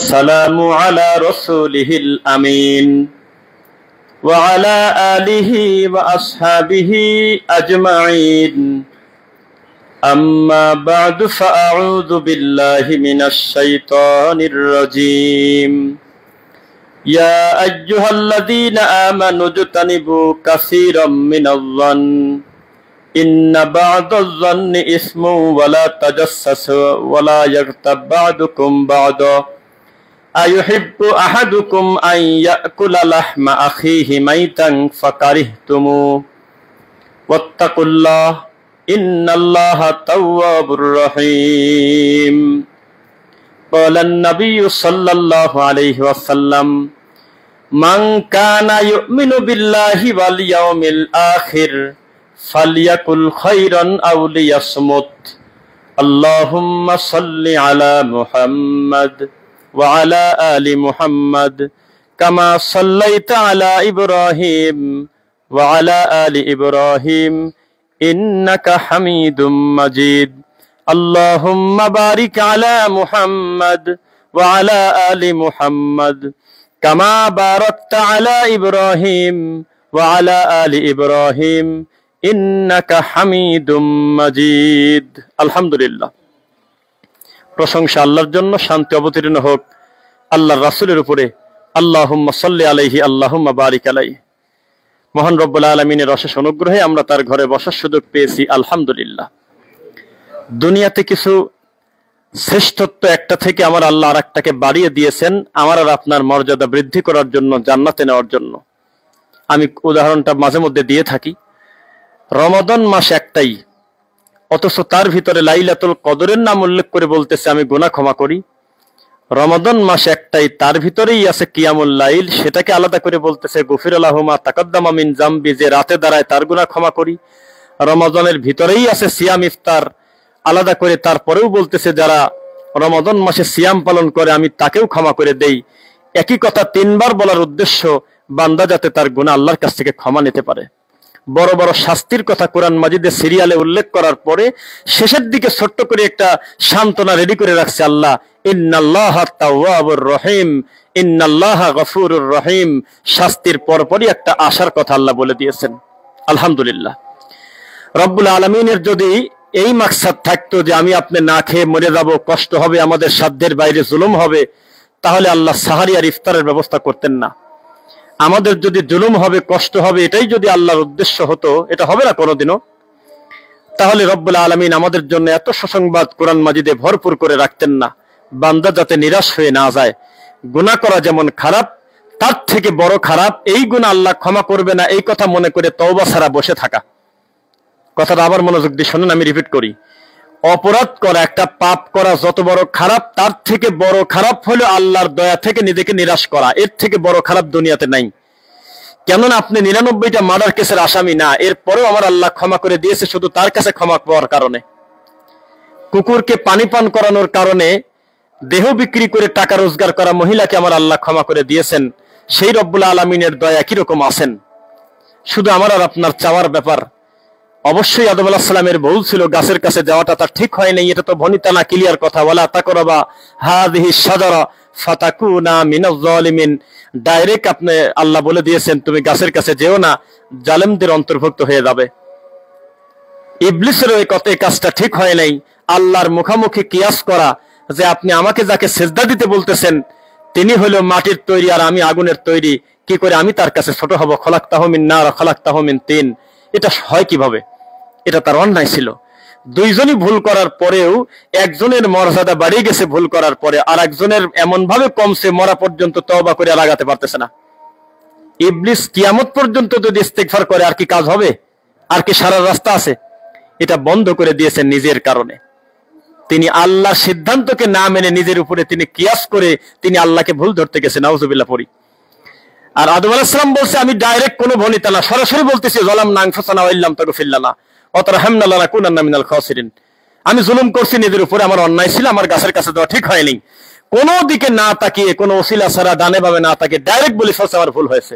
والسلام على رسوله الأمين وعلى آله وأصحابه أجمعين أما بعد فأعوذ بالله من الشيطان الرجيم يا أيها الذين آمنوا اجتنبوا كثيرا من الظن إن بعض الظن إثم ولا تجسسوا ولا يغتب بعضكم بعضا أيحب أحدكم أن يأكل لحم أخيه ميتا فكرهتموه واتقوا الله إن الله تواب رحيم قال النبي صلى الله عليه وسلم من كان يؤمن بالله واليوم الآخر فليقل خيرا أو ليصمت اللهم صل على محمد وعلى آل محمد كما صليت على إبراهيم وعلى آل إبراهيم إنك حميد مجيد اللهم بارك على محمد وعلى آل محمد كما باركت على إبراهيم وعلى آل إبراهيم إنك حميد مجيد الحمد لله প্রশংসা আল্লাহর জন্য, শান্তি অবতীর্ণ হোক আল্লাহর রাসূলের উপরে। আল্লাহুম্মা সাল্লি আলাইহি আল্লাহুম্মা বারিক আলাইহি। মহান রব্বুল আলামিনের অশেষ অনুগ্রহে আমরা তার ঘরে বসার সুযোগ পেয়েছি, আলহামদুলিল্লাহ। দুনিয়াতে কিছু শ্রেষ্ঠত্ব একটা থেকে আমার আল্লাহ আর একটাকে বাড়িয়ে দিয়েছেন আমার আর আপনার মর্যাদা বৃদ্ধি করার জন্য, জান্নাতে নেওয়ার জন্য। আমি উদাহরণটা মাঝে মধ্যে দিয়ে থাকি। রমাদান মাস একটাই, অথচ তার ভিতরে লাইলাতুল কদরের নাম উল্লেখ করে বলতেছে আমি গুনাহ ক্ষমা করি। রমাদান মাস একটাই, তার ভিতরেই আছে কিয়ামুল লাইল, সেটাকে আলাদা করে বলতেছে গফির লাহু মা তাকাদ্দামা মিন জামবি, যে রাতে দাঁড়ায় তার গুনাহ ক্ষমা করি। রমাদানের ভিতরেই আছে সিয়াম ইফতার, আলাদা করে তারপরেও বলতেছে যারা রমাদান মাসে সিয়াম পালন করে আমি তাকেও ক্ষমা করে দেই। একই কথা তিনবার বলার উদ্দেশ্য বান্দা যাতে তার গুনাহ আল্লাহর কাছ থেকে ক্ষমা নিতে পারে। বড় বড় শাস্তির কথা কোরআন মাজিদে সিরিয়ালে উল্লেখ করার পরে শেষের দিকে ছোট্ট করে একটা সান্ত্বনা রেডি করে রাখছে আল্লাহ, ইন্নাল্লাহা তাওয়াবুর রহিম, ইন্নাল্লাহা গফুরুর রহিম। শাস্তির পরপরই একটা আশার কথা আল্লাহ বলে দিয়েছেন, আলহামদুলিল্লাহ। রব্বুল আলামিনের যদি এই মাকসাদ থাকতো যে আমি আপনি না খেয়ে মরে যাব, কষ্ট হবে, আমাদের সাধ্যের বাইরে জুলুম হবে, তাহলে আল্লাহ সাহারি আর ইফতারের ব্যবস্থা করতেন না। আমাদের যদি জুলুম হবে, কষ্ট হবে, এটাই যদি আল্লাহর উদ্দেশ্য হতো, এটা হবে না কোনোদিনও, তাহলে রব্বুল আলামিন আমাদের জন্য এত সুসংবাদ কোরআন মাজিদে ভরপুর করে রাখতেন না। বান্দা যাতে নিরাশ হয়ে না যায়। গুনাহ করা যেমন খারাপ, তার থেকে বড় খারাপ এই গুনাহ আল্লাহ ক্ষমা করবে না এই কথা মনে করে তওবা ছাড়া বসে থাকা। কথাটা আবার মনোযোগ দিয়ে শুনুন, আমি রিপিট করি। অপরাধ করা, একটা পাপ করা যত বড় খারাপ, তার থেকে বড় খারাপ হলো আল্লাহর দয়া থেকে নিজেকে নিরাশ করা। এর থেকে বড় খারাপ দুনিয়াতে নাই। কেননা আপনি 99টা মার্ডার কেসের আসামি না, এরপরেও আমার আল্লাহ ক্ষমা করে দিয়েছে শুধু তার কাছে ক্ষমা পাওয়ার কারণে। কুকুরকে পানি পান করানোর কারণে দেহ বিক্রি করে টাকা রোজগার করা মহিলাকে আমার আল্লাহ ক্ষমা করে দিয়েছেন। সেই রব্বুল আলামিনের দয়া একই রকম আছেন, শুধু আমার আর আপনার চাওয়ার ব্যাপার। অবশ্যই আদম আলাইহিস সালামের ভুল ছিল, গাছের কাছে যাওয়াটা তার ঠিক হয় নাই, এটা তো ভনিতা না, ক্লিয়ার কথা। ওয়ালা তাকরাবা হাযিহি শাজারা ফাতাকুনা মিনাজ জালিমিন। ডাইরেক্ট আপনি আল্লাহ বলে দিয়েছেন তুমি গাছের কাছে যেও না, জালেমদের অন্তর্ভুক্ত হয়ে যাবে। ইবলিসের এই কাজটা ঠিক হয় নাই। আল্লাহর মুখামুখি কিয়াস করা যে আপনি আমাকে যাকে সেজদা দিতে বলতেছেন তিনি হলো মাটির তৈরি আর আমি আগুনের তৈরি, কি করে আমি তার কাছে ছোট হব? খলাকতাহু মিন নার খলাকতাহু মিন তিন। এটা হয় কিভাবে? এটা তার অন্যায় ছিল। দুইজনই ভুল করার পরেও একজনের মর্যাদা বাড়িয়ে গেছে ভুল করার পরে, আর একজনের এমন ভাবে কমছে মরা পর্যন্ত তওবা করে লাগাতে পারতেছে না। ইবলিস কিয়ামত পর্যন্ত যদি ইস্তেগফার করে আর কি কাজ হবে? আর কি সারা রাস্তা আছে? এটা বন্ধ করে দিয়েছেন নিজের কারণে। তিনি আল্লাহর সিদ্ধান্তকে না মেনে নিজের উপরে তিনি কিয়াস করে তিনি আল্লাহকে ভুল ধরতে গেছেন, নাউজুবিল্লাহ পড়ি। আর আদম আলাইহিস সালাম বলছে আমি ডাইরেক্ট কোনো ভনিতা না, সরাসরি বলতেছি যালামনা আনফুসানা ওয়া ইল্লাম তাগফির লানা ওয়া তারহামনা লানাকুনান্না মিনাল খাসিরিন। আমি জুলুম করছি নিজের উপরে, আমার অন্যায় ছিল, আমার গাছের কাছে দেওয়া ঠিক হয়নি। কোনো দিকে না তাকিয়ে, কোনো ওসিলা ছাড়া ডানে বামে না তাকিয়ে ডাইরেক্ট বলে ফেলছে আমার ভুল হয়েছে,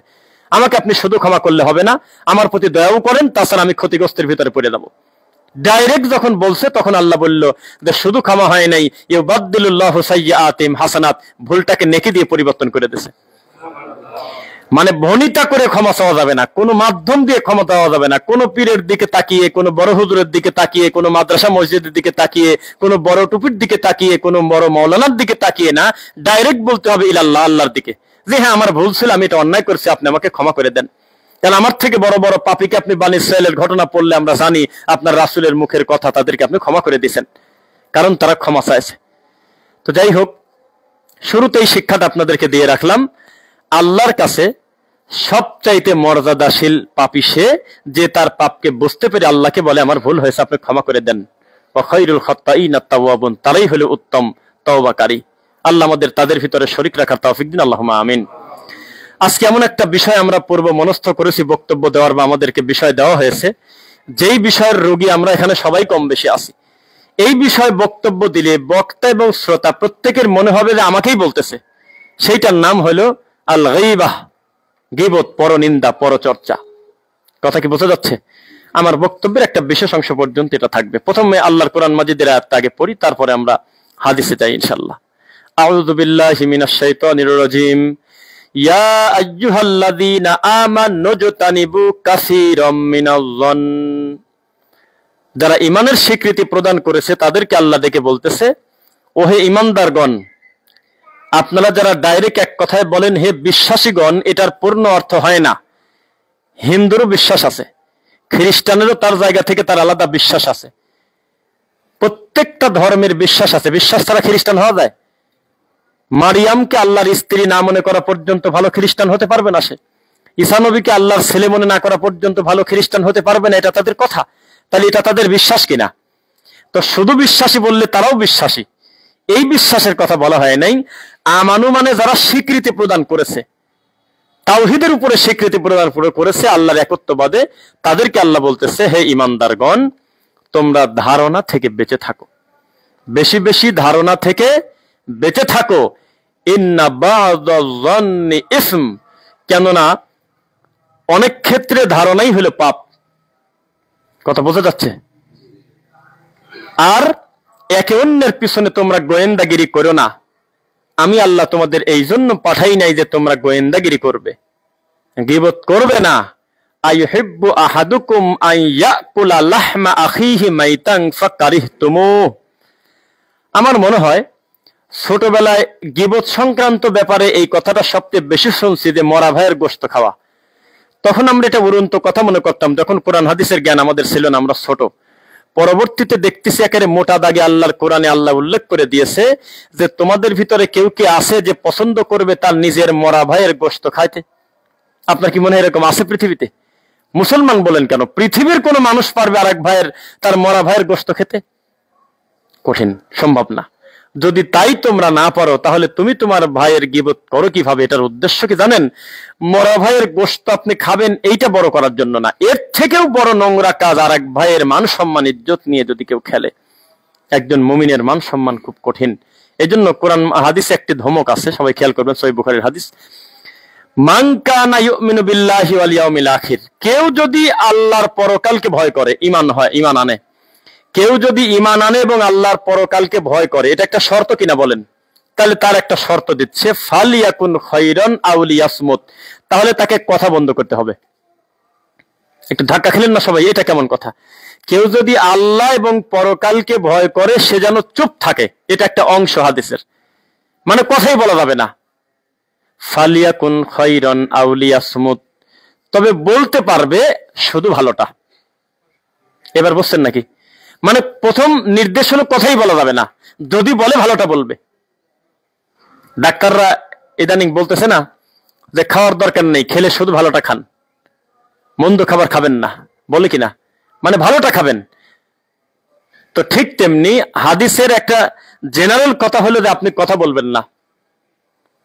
আমাকে আপনি শুধু ক্ষমা করলে হবে না, আমার প্রতি দয়াও করেন, তাছাড়া আমি ক্ষতিগ্রস্তের ভিতরে পড়ে যাব। ডাইরেক্ট যখন বলছে তখন আল্লাহ বলল যে শুধু ক্ষমা হয় নাই, ইউবাদদিলুল্লাহু সাইয়্যাতিহিম হাসানাত, ভুলটাকে নেকি দিয়ে পরিবর্তন করে দিয়েছে। মানে ভনিতা করে ক্ষমা চাওয়া যাবে না, কোনো মাধ্যম দিয়ে ক্ষমা চাওয়া যাবে না, কোনো পীরের দিকে তাকিয়ে, কোনো বড় হুজুরের দিকে তাকিয়ে, কোনো মাদ্রাসা মসজিদের দিকে তাকিয়ে, কোনো বড় টুপির দিকে তাকিয়ে, কোনো বড় মাওলানার দিকে তাকিয়ে না, ডাইরেক্ট বলতে হবে ইলাল্লাহ, আল্লাহর দিকে, যে হ্যাঁ আমার ভুল ছিল, আমি এটা অন্যায় করছি, আপনি আমাকে ক্ষমা করে দেন। কারণ আমার থেকে বড় বড় পাপীকে আপনি বনী ইসরাইলের ঘটনা পড়লে আমরা জানি আপনার রাসূলের মুখের কথা, তাদেরকে আপনি ক্ষমা করে দিয়েছেন, কারণ তারা ক্ষমা চাইছে। তো যাই হোক, শুরুতেই শিক্ষাটা আপনাদেরকে দিয়ে রাখলাম, আল্লাহর কাছে সবচাইতে মর্যাদাশীল পাপী সে, যে তার পাপকে বুঝতে পেরে আল্লাহকে বলে আমার ভুল হয়েছে, আপনি ক্ষমা করে দেন। ওয়া খায়রুল খাত্তাইনা তাওয়াবুন, তারাই হলো উত্তম তওবাকারী। আল্লাহ আমাদের তাদের ভিতরে শরীক রাখার তৌফিক দিন, আল্লাহুম্মা আমিন। আজকে এমন একটা বিষয় আমরা পূর্ব মনস্থ করেছি বক্তব্য দেওয়ার, বা আমাদেরকে বিষয় দেওয়া হয়েছে, যেই বিষয়ের রোগী আমরা এখানে সবাই কম বেশি আছি। এই বিষয়ে বক্তব্য দিলে বক্তা এবং শ্রোতা প্রত্যেকের মনে হবে যে আমাকেই বলতেছে। সেইটার নাম হলো আল গীবাহ, গীবত, পরনিন্দা, পরচর্চা। কথা কি বোঝা যাচ্ছে? আমার বক্তব্যের একটা বিশেষ অংশ পর্যন্ত এটা থাকবে। প্রথমে আল্লাহর কোরআন মাজিদের আয়াতটা আগে পড়ি, তারপরে আমরা হাদিসে যাই ইনশাআল্লাহ। আউযু বিল্লাহি মিনাশ শাইতানির রাজীম। ইয়া আইয়ুহাল্লাযীনা আমানু জতানিবু কাসীরাম মিনাজ-যন। যারা ঈমানের স্বীকৃতি প্রদান করেছে তাদেরকে আল্লাহ ডেকে বলতেছে, ওহে ঈমানদারগণ, আপনারা যারা ডাইরেক্ট এক কথায় বলেন হে বিশ্বাসীগণ, এটার পূর্ণ অর্থ হয় না। হিন্দুরও বিশ্বাস আছে, খ্রিস্টানেরও তার জায়গা থেকে তার আলাদা বিশ্বাস আছে, প্রত্যেকটা ধর্মের বিশ্বাস আছে। বিশ্বাস ছাড়া খ্রিস্টান হওয়া যায়? মারিয়ামকে আল্লাহর স্ত্রী না মনে করা পর্যন্ত ভালো খ্রিস্টান হতে পারবে না সে। ঈসা নবীকে আল্লাহর ছেলে মনে না করা পর্যন্ত ভালো খ্রিস্টান হতে পারবে না, এটা তাদের কথা। তাহলে এটা তাদের বিশ্বাস কিনা? তো শুধু বিশ্বাসী বললে তারাও বিশ্বাসী, এই বিশ্বাসের কথা বলা হয় নাই। আমানু মানে যারা স্বীকৃতি প্রদান করেছে, তাওহীদের উপরে স্বীকৃতি প্রদান করেছে, আল্লাহর একত্ববাদে, তাদেরকে আল্লাহ বলতেছে হে ঈমানদারগণ, তোমরা ধারণা থেকে বেঁচে থাকো, বেশি বেশি ধারণা থেকে বেঁচে থাকো। ইন্না বা'দায-যন্নি ইসম, কেননা অনেক ক্ষেত্রে ধারণাই হলো পাপ। কথা বোঝা যাচ্ছে? আর একে অন্যের পিছনে তোমরা গোয়েন্দাগিরি করো না। আমি আল্লাহ তোমাদের এই জন্য পাঠাই নাই যে তোমরা গোয়েন্দাগিরি করবে, গীবত করবে না। আইয়ুহিব্বু আহাদুকুম আন ইয়াকুলা লাহমা আখিহি মাইতান ফাকারিহতুমুহ। আমার মনে হয় ছোটবেলায় গীবত সংক্রান্ত ব্যাপারে এই কথাটা সবচেয়ে বেশি শুনছি, যে মরা ভাইয়ের গোশত খাওয়া। তখন আমরা এটা উড়ন্ত কথা মনে করতাম, যখন কোরআন হাদিসের জ্ঞান আমাদের ছিল না, আমরা ছোট। পরবর্তীতে দেখতেছি একেবারে মোটা দাগে আল্লাহর কোরআনে আল্লাহ উল্লেখ করে দিয়েছে যে তোমাদের ভিতরে কেউ কি আছে যে পছন্দ করবে তার নিজের মরা ভাইয়ের গোশত খাইতে? আপনার কি মনে হয় এরকম আছে পৃথিবীতে? মুসলমান বলেন কেন, পৃথিবীর কোন মানুষ পারবে আরেক ভাইয়ের, তার মরা ভাইয়ের গোশত খেতে? কঠিন, সম্ভব না। যদি তাই তোমরা না পারো, তাহলে তুমি তোমার ভাইয়ের গীবত করো কিভাবে? এটার উদ্দেশ্য কি জানেন? মরা ভাইয়ের গোশত আপনি খাবেন এইটা বড় করার জন্য না, এর থেকেও বড় নোংরা কাজ আর এক ভাইয়ের মান সম্মান ইজ্জত নিয়ে যদি কেউ খেলে। একজন মুমিনের মান সম্মান খুব কঠিন। এই জন্য কোরআন হাদিসে একটি ধমক আছে, সবাই খেয়াল করবেন, সহিহ বুখারীর হাদিস, মান কানা ইউমিনু বিল্লাহি ওয়াল ইয়াউমিল আখির। কেউ যদি আল্লাহর পরকালকে ভয় করে, ঈমান আনে, কেউ যদি ঈমান আনে এবং আল্লাহর পরকালকে ভয় করে, এটা একটা শর্ত কিনা বলেন? তাহলে তার একটা শর্ত দিচ্ছে, ফালিয়াকুন খায়রান আও লিয়াসমুত, তাহলে তাকে কথা বন্ধ করতে হবে। একটু ধাক্কা খেলেন না সবাই? এটা কেমন কথা? কেউ যদি আল্লাহ এবং পরকালকে ভয় করে, সে যেন চুপ থাকে, এটা একটা অংশ হাদিসের, মানে কথাই বলা যাবে না। ফালিয়াকুন খায়রান আও লিয়াসমুত, তবে বলতে পারবে শুধু ভালোটা। এবার বুঝছেন নাকি? মানে প্রথম নির্দেশ হলো কথাই বলা যাবে না, যদি বলে ভালোটা বলবে। ডাক্তাররা ইদানিং বলতেছে না যে খাওয়ার দরকার নেই, খেলে শুধু ভালোটা খান, মন্দ খাবার খাবেন না, বলে কিনা? মানে ভালোটা খাবেন। তো ঠিক তেমনি হাদিসের একটা জেনারেল কথা হলো যে আপনি কথা বলবেন না।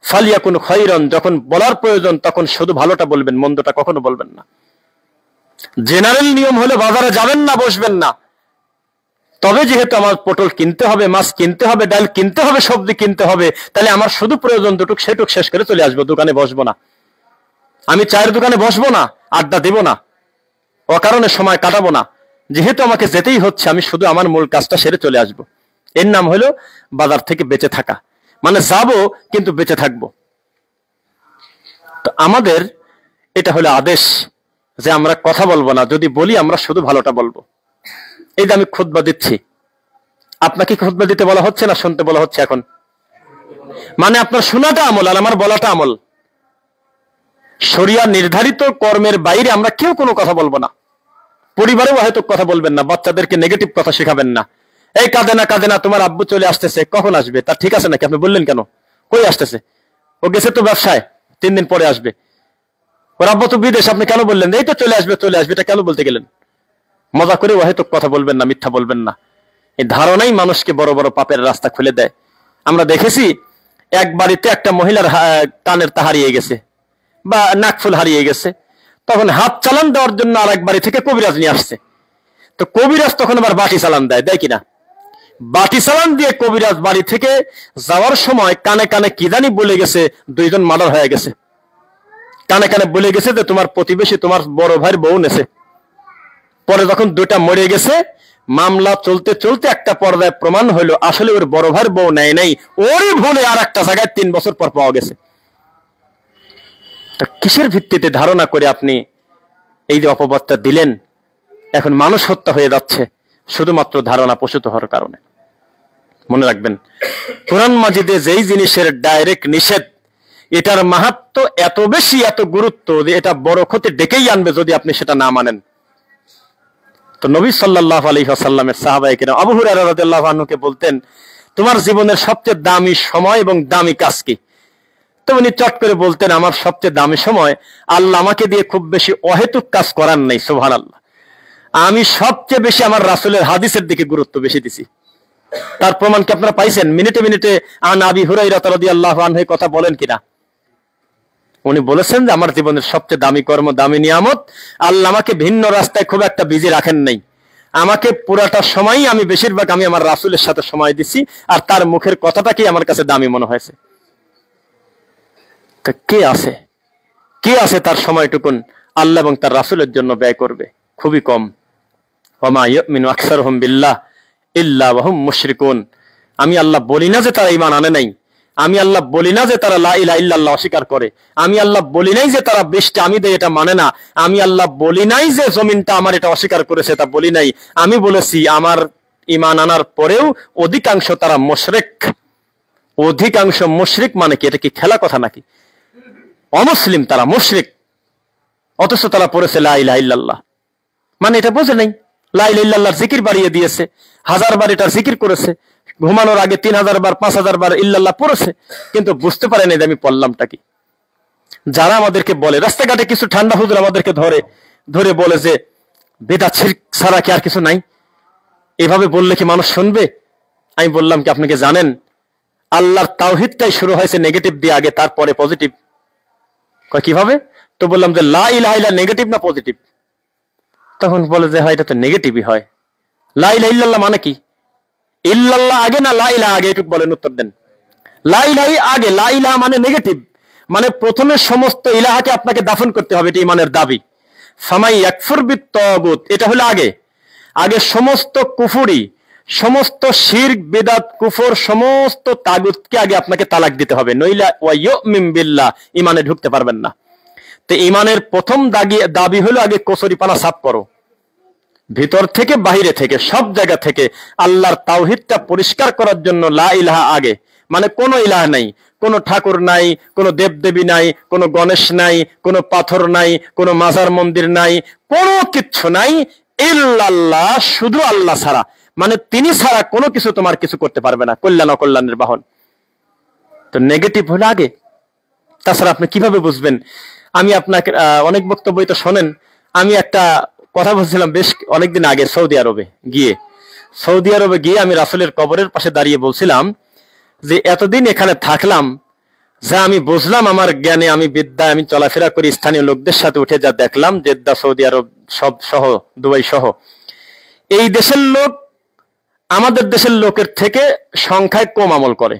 ফালিয়াকুন খায়রান, যখন বলার প্রয়োজন তখন শুধু ভালোটা বলবেন, মন্দটা কখনো বলবেন না। জেনারেল নিয়ম হলো বাজারে যাবেন না, বসবেন না। তবে যেহেতু আমার পটল কিনতে হবে, মাছ কিনতে হবে, ডাল কিনতে হবে, সবজি কিনতে হবে, তাহলে আমার শুধু প্রয়োজন দুটুক, সেটুক শেষ করে চলে আসবো, দোকানে বসবো না। আমি চায়ের দোকানে বসবো না, আড্ডা দেব না, অকারণে সময় কাটাবো না। যেহেতু আমাকে যেতেই হচ্ছে, আমি শুধু আমার মূল কাজটা সেরে চলে আসব। এর নাম হলো বাজার থেকে বেঁচে থাকা, মানে যাব কিন্তু বেঁচে থাকবো। তো আমাদের এটা হলো আদেশ যে আমরা কথা বলবো না, যদি বলি আমরা শুধু ভালোটা বলবো। এই যে আমি খুতবা দিচ্ছি, আপনাকে খুতবা দিতে বলা হচ্ছে না শুনতে বলা হচ্ছে এখন? মানে আপনার শোনাটা আমল আর আমার বলাটা আমল। শরিয়া নির্ধারিত কর্মের বাইরে আমরা কেউ কোনো কথা বলবো না। পরিবারেও হয়তো কথা বলবেন না, বাচ্চাদেরকে নেগেটিভ কথা শেখাবেন না। এই কাঁদে না, তোমার আব্বু চলে আসতেছে, কখন আসবে? তা ঠিক আছে নাকি? আপনি বললেন কেন? কই আসতেছে? ও গেছে তো ব্যবসায়, 3 দিন পরে আসবে। ওর আব্বু তো বিদেশ, আপনি কেন বললেন? এই তো চলে আসবে, এটা কেন বলতে গেলেন? মজা করে হয়তো কথা বলবেন না, মিথ্যা বলবেন না। এই ধারণাই মানুষকে বড় বড় পাপের রাস্তা খুলে দেয়। আমরা দেখেছি এক বাড়িতে একটা মহিলার কানের তা হারিয়ে গেছে বা নাকফুল হারিয়ে গেছে, তখন হাত চালান দেওয়ার জন্য আরেক বাড়ি থেকে কবিরাজ নিয়ে আসছে। তো কবিরাজ তখন আবার বাটি চালান দেয় কিনা? বাটি চালান দিয়ে কবিরাজ বাড়ি থেকে যাওয়ার সময় কানে কানে কি জানি বলে গেছে, 2 জন মার্ডার হয়ে গেছে। কানে কানে বলে গেছে যে তোমার প্রতিবেশী তোমার বড় ভাইয়ের বউ নেছে। পরে যখন 2টা মরে গেছে, মামলা চলতে চলতে একটা পর্যায়ে প্রমাণ হইলো আসলে ওর বড় ভাইয়ের বউ নেয় নাই, ওরই ভুলে আর একটা জায়গায় 3 বছর পর পাওয়া গেছে। কিসের ভিত্তিতে ধারণা করে আপনি এই যে অপবাদটা দিলেন? এখন মানুষ হত্যা হয়ে যাচ্ছে শুধুমাত্র ধারণা প্রসূত হওয়ার কারণে। মনে রাখবেন, কোরআন মাজিদে যেই জিনিসের ডাইরেক্ট নিষেধ, এটার মাহাত্ম্য এত বেশি, এত গুরুত্ব যে এটা বড় ক্ষতি ডেকেই আনবে যদি আপনি সেটা না মানেন। তো নবী সাল্লাল্লাহু আলাইহি ওয়াসাল্লামের সাহাবায়ে কেরাম আবু হুরায়রা রাদিয়াল্লাহু আনহুকে বলতেন, তোমার জীবনের সবচেয়ে দামি সময় এবং দামি কাজ কি? তো উনি চট করে বলতেন, আমার সবচেয়ে দামি সময় আল্লাহ আমাকে দিয়ে খুব বেশি অহেতুক কাজ করার নাই, সুবহানাল্লাহ। আমি সবচেয়ে বেশি আমার রাসূলের হাদিসের দিকে গুরুত্ব বেশি দিছি। তার প্রমাণ কি আপনারা পাইছেন? মিনিটে মিনিটে আন আবি হুরায়রা রাদিয়াল্লাহু আনহু কথা বলেন কিনা? উনি বলেছেন যে আমার জীবনের সবচেয়ে দামি কর্ম, দামি নিয়ামত, আল্লাহ আমাকে ভিন্ন রাস্তায় খুব একটা বিজি রাখেন নাই। আমাকে পুরাটা সময়ই আমি বেশিরভাগ আমি আমার রাসূলের সাথে সময় দিছি, আর তার মুখের কথাটাকেই আমার কাছে দামি মনে হয়েছে। কে আছে তার সময়টুকুন আল্লাহ এবং তার রাসূলের জন্য ব্যয় করবে? খুবই কম। ওমা ইউমিনু আকসারুহুম বিল্লাহ ইল্লা ওয়া হুম মুশরিকুন। আমি আল্লাহ বলি না যে তারা ঈমান আনে নাই, আমি আল্লাহ বলি না যে তারা লা ইলাহা ইল্লাল্লাহ অস্বীকার করে, আমি আল্লাহ বলি নাই যে তারা বৃষ্টি আমি দেই এটা মানে না, আমি আল্লাহ বলি নাই যে জমিনটা আমার এটা অস্বীকার করেছে, তা বলি নাই। আমি বলেছি আমার ঈমান আনার পরেও অধিকাংশ তারা মুশরিক। অধিকাংশ মুশরিক মানে কি? এটা কি খেলা কথা নাকি? অমুসলিম, তারা মুশরিক, অথচ তারা পড়েছে লা ইলাহা ইল্লাল্লাহ। মানে এটা বোঝে নাই, লা ইলাহা ইল্লাল্লাহর জিকির বাড়িয়ে দিয়েছে, 1000 বার এটার জিকির করেছে, ঘুমানোর আগে 3000 বার 5000 বার ইল্লাল্লাহ পড়েছে, কিন্তু বুঝতে পারে না যে আমি পড়লামটা কি। যারা আমাদেরকে বলে, রাস্তাঘাটে কিছু ঠান্ডা হুজুর আমাদেরকে ধরে বলে যে বিদআত শিরক ছাড়া কি আর কিছু নাই, এভাবে বললে কি মানুষ শুনবে? আমি বললাম কি আপনি কি জানেন আল্লাহর তাওহীদটাই শুরু হয়েছে নেগেটিভ দিয়ে আগে, তারপরে পজিটিভ। কিভাবে? তো বললাম যে লা ইলাহা ইল্লাল্লাহ নেগেটিভ না পজিটিভ? তখন বলে যে হয় এটা তো নেগেটিভই হয়। লা ইলাহা ইল্লাল্লাহ মানে কি? ইল্লাল্লাহ আগে না লা ইলাহা আগে? একটু বলেন, উত্তর দেন। লা ইলাহা আগে, লা ইলাহা মানে নেগেটিভ, মানে প্রথমে সমস্ত ইলাহাকে আপনাকে দাফন করতে হবে, এটা ঈমানের দাবি। ফামাই ইয়াকফুর বিত-তাগুত, এটা হলো আগে সমস্ত কুফরি, সমস্ত শিরক বিদআত কুফর, সমস্ত তাগুতকে আগে আপনাকে তালাক দিতে হবে, নইলা ওয়া ইউমিন বিল্লাহ, ঈমানে ঢুকতে পারবেন না। তো ঈমানের প্রথম দাবি হলো আগে কচুরিপানা সাফ করো, ভিতর থেকে বাহিরে থেকে সব জায়গা থেকে আল্লাহর তাওহীদটা পরিষ্কার করার জন্য লা ইলাহা আগে, মানে কোনো ইলাহ নাই, কোনো ঠাকুর নাই, কোনো দেবদেবী নাই, কোনো গণেশ নাই, কোনো পাথর নাই, কোনো মাজার মন্দির নাই, কোনো কিচ্ছু নাই, ইল্লাল্লাহ, শুধু আল্লাহ ছাড়া, মানে তিনি ছাড়া কোনো কিছু তোমার কিছু করতে পারবে না, কল্যাণ অকল্যাণের বাহন। তো নেগেটিভ হলো আগে। তাছাড়া আপনি কিভাবে বুঝবেন? আমি আপনাকে অনেক বক্তব্যই তো শোনেন, আমি একটা কথা বলছিলাম বেশ অনেকদিন আগে, সৌদি আরবে গিয়ে আমি রাসূলের কবরের পাশে দাঁড়িয়ে বলছিলাম যে এতদিন এখানে থাকলাম, যা আমি বুঝলাম, আমার জ্ঞানে, আমি বিদ্যায়, আমি চলাফেরা করি, স্থানীয় লোকদের সাথে উঠে যা দেখলাম, জেদ্দা, সৌদি আরব সব সহ, দুবাই সহ, এই দেশের লোক আমাদের দেশের লোকের থেকে সংখ্যায় কম আমল করে।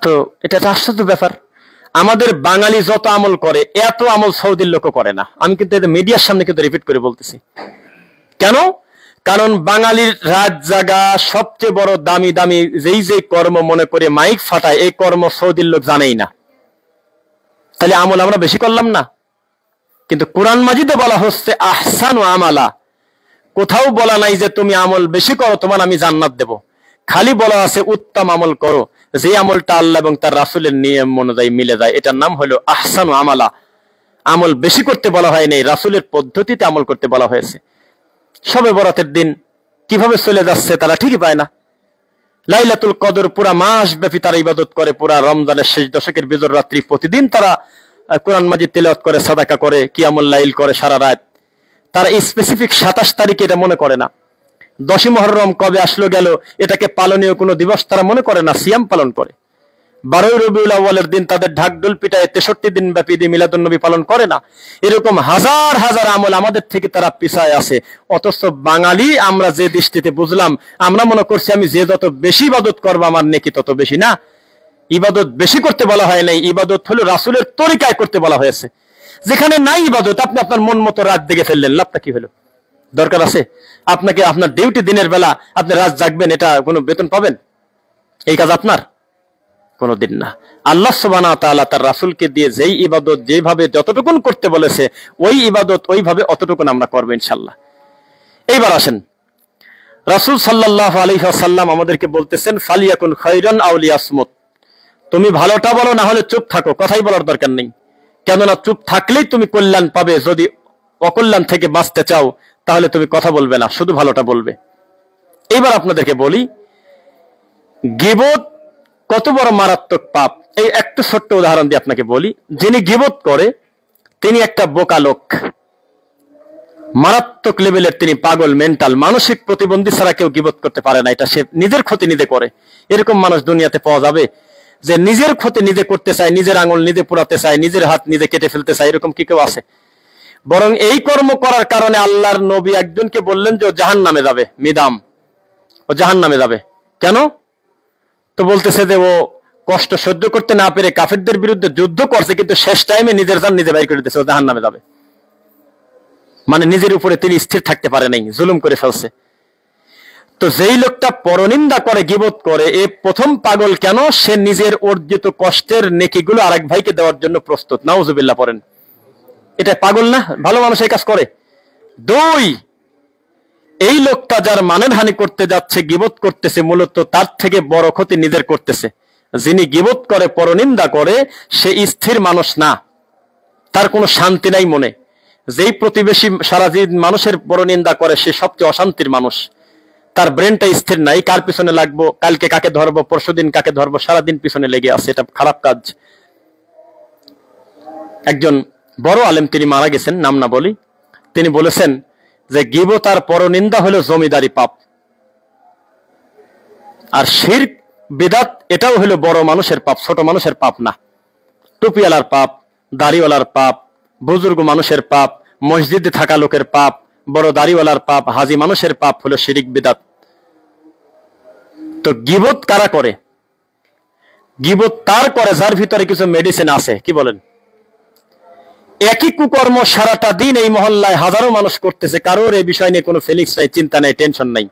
তো এটা একটা আশ্চর্য ব্যাপার। আমাদের বাঙালি যত আমল করে এত আমল সৌদির লোক করে না। আমি কিন্তু এটা মিডিয়ার সামনে কিন্তু রিপিট করে বলতেছি। কেন? কারণ বাঙালির রাত জাগা সবচেয়ে বড় দামি দামি যেই কর্ম মনে করে মাইক ফাটায়, এই কর্ম সৌদির লোক জানেই না। তাহলে আমল আমরা বেশি করলাম না? কিন্তু কোরআন মাজিদে বলা হচ্ছে আহসানু আমালা। কোথাও বলা নাই যে তুমি আমল বেশি করো তোমার আমি জান্নাত দেব। খালি বলা আছে উত্তম আমল করো, যে আমলটা আল্লাহ এবং তার রাসূলের নিয়ম অনুযায়ী মিলে যায়। এটার নাম হলো আহসানু আমালা। আমল বেশি করতে বলা হয় নাই, রাসূলের পদ্ধতিতে আমল করতে বলা হয়েছে। শবে বরাতের দিন কিভাবে চলে যাচ্ছে তারা ঠিকই পায় না। লাইলাতুল কদর পুরা মাস ব্যাপী তারা ইবাদত করে, পুরা রমজানের শেষ দশকের বিজর রাত্রি প্রতিদিন তারা কোরআন মাজিদ তিলাওয়াত করে, সাদাকা করে, কিয়ামুল লাইল করে সারা রাত। তারা স্পেসিফিক 27 তারিখে এটা মনে করে না। 10ই মুহররম কবে আসলো গেল এটাকে পালনীয় কোনো দিবস তারা মনে করে না, সিয়াম পালন করে। 12ই রবিউল আউয়ালের দিন তাদের ঢাকঢোল পিটায় 63 দিন ব্যাপী ঈদ মিলাদুন নবী পালন করে না। এরকম হাজার হাজার আমল আমাদের থেকে তারা পিছায় আছে। অথচ বাঙালি আমরা যে দৃষ্টিতে বুঝলাম, আমরা মনে করছি আমি যে যত বেশি ইবাদত করবো আমার নেকি তত বেশি। না, ইবাদত বেশি করতে বলা হয় নাই, ইবাদত হলো রাসূলের তরিকায় করতে বলা হয়েছে। যেখানে নাই ইবাদত আপনি আপনার মন মতো রাত জেগে ফেললেন, লাভটা কি হলো? দরকার আছে আপনাকে আপনার ডিউটি দিনের বেলা আপনি রাত জাগবেন, এটা কোনো বেতন পাবেন? এই কাজ আপনার কোনদিন না। আল্লাহ সুবহানাহু ওয়া তাআলা তার রাসূলকে দিয়ে যেই ইবাদত যেভাবে যতটুকুন করতে বলেছে ওই ইবাদত ওইভাবে অতটুকুন আমরা করব ইনশাআল্লাহ। এইবার আসেন, রাসূল সাল্লাল্লাহু আলাইহি ওয়াসাল্লাম আমাদেরকে বলতেছেন ফালিয়াকুন খায়রান আও লিয়াসমুত। তুমি ভালোটা বলো, না হলে চুপ থাকো, কথাই বলার দরকার নেই। কেননা চুপ থাকলেই তুমি কল্যাণ পাবে, যদি অকল্যাণ থেকে বাঁচতে চাও তাহলে তুমি কথা বলবে না, শুধু ভালোটা বলবে। এইবার আপনাদেরকে বলি গীবত কত বড় মারাত্মক পাপ। এই একটা ছোট্ট উদাহরণ দিয়ে আপনাকে বলি। যিনি গীবত করে তিনি একটা বোকা লোক, মারাত্মক লেভেলের তিনি পাগল, মেন্টাল, মানসিক প্রতিবন্ধী ছাড়া কেউ গীবত করতে পারে না। এটা সে নিজের ক্ষতি নিজে করে। এরকম মানুষ দুনিয়াতে পাওয়া যাবে যে নিজের ক্ষতি নিজে করতে চায়, নিজের আঙুল নিজে পোড়াতে চায়, নিজের হাত নিজে কেটে ফেলতে চায়? এরকম কি কেউ আছে? বরং এই কর্ম করার কারণে আল্লাহর নবী একজনকে বললেন যে ও জাহান্নামে যাবে, মিদাম, ও জাহান্নামে যাবে। কেন? তো বলতেছে যে ও কষ্ট সহ্য করতে না পেরে কাফেরদের বিরুদ্ধে যুদ্ধ করছে, কিন্তু শেষ টাইমে নিজের জান নিজে বাইর করে দিতেছে, ও জাহান্নামে যাবে। মানে নিজের উপরে তিনি স্থির থাকতে পারে নাই, জুলুম করে ফেলছে। তো যেই লোকটা পরনিন্দা করে, গীবত করে, এ প্রথম পাগল কেন? সে নিজের অর্জিত কষ্টের নেকিগুলো আরেক ভাইকে দেওয়ার জন্য প্রস্তুত। নাউজুবিল্লাহ পড়েন। এটা পাগল না? ভালো মানুষ এই কাজ করে। 2, এই লোকটা যার মানের হানি করতে যাচ্ছে, গীবত করতেছে, মূলত তার থেকে বড় ক্ষতি নিজের করতেছে। যিনি গীবত করে, পরনিন্দা করে, সে স্থির মানুষ না, তার কোনো শান্তি নাই মনে। যেই প্রতিবেশী সারাদিন মানুষের পরনিন্দা করে সে সবচেয়ে অশান্তির মানুষ। তার ব্রেনটা স্থির নাই, কার পিছনে লাগবো, কালকে কাকে ধরবো, পরশুদিন কাকে ধরবো, সারাদিন পিছনে লেগে আছে। এটা খারাপ কাজ। একজন বড় আলেম তিনি মারা গেছেন, নাম না বলি, তিনি বলেছেন যে গীবত আর পরনিন্দা হলো জমিদারি পাপ, আর শিরক বিদআত এটাও হলো বড় মানুষের পাপ, ছোট মানুষের পাপ না। টুপিওয়ালার পাপ, দাড়িওয়ালার পাপ, বুজুর্গ মানুষের পাপ, মসজিদে থাকা লোকের পাপ, বড় দাড়িওয়ালার পাপ, হাজি মানুষের পাপ হলো শিরক বিদআত। তো গীবত কারা করে? গীবত তার করে যার ভিতরে কিছু মেডিসিন আছে। কি বলেন? একই কুকর্ম সারাটা দিন এই মহল্লায় হাজারো মানুষ করতেছে, কারোর এই বিষয় নিয়ে কোনো ফিলিংস নাই, চিন্তা নাই, টেনশন নাই।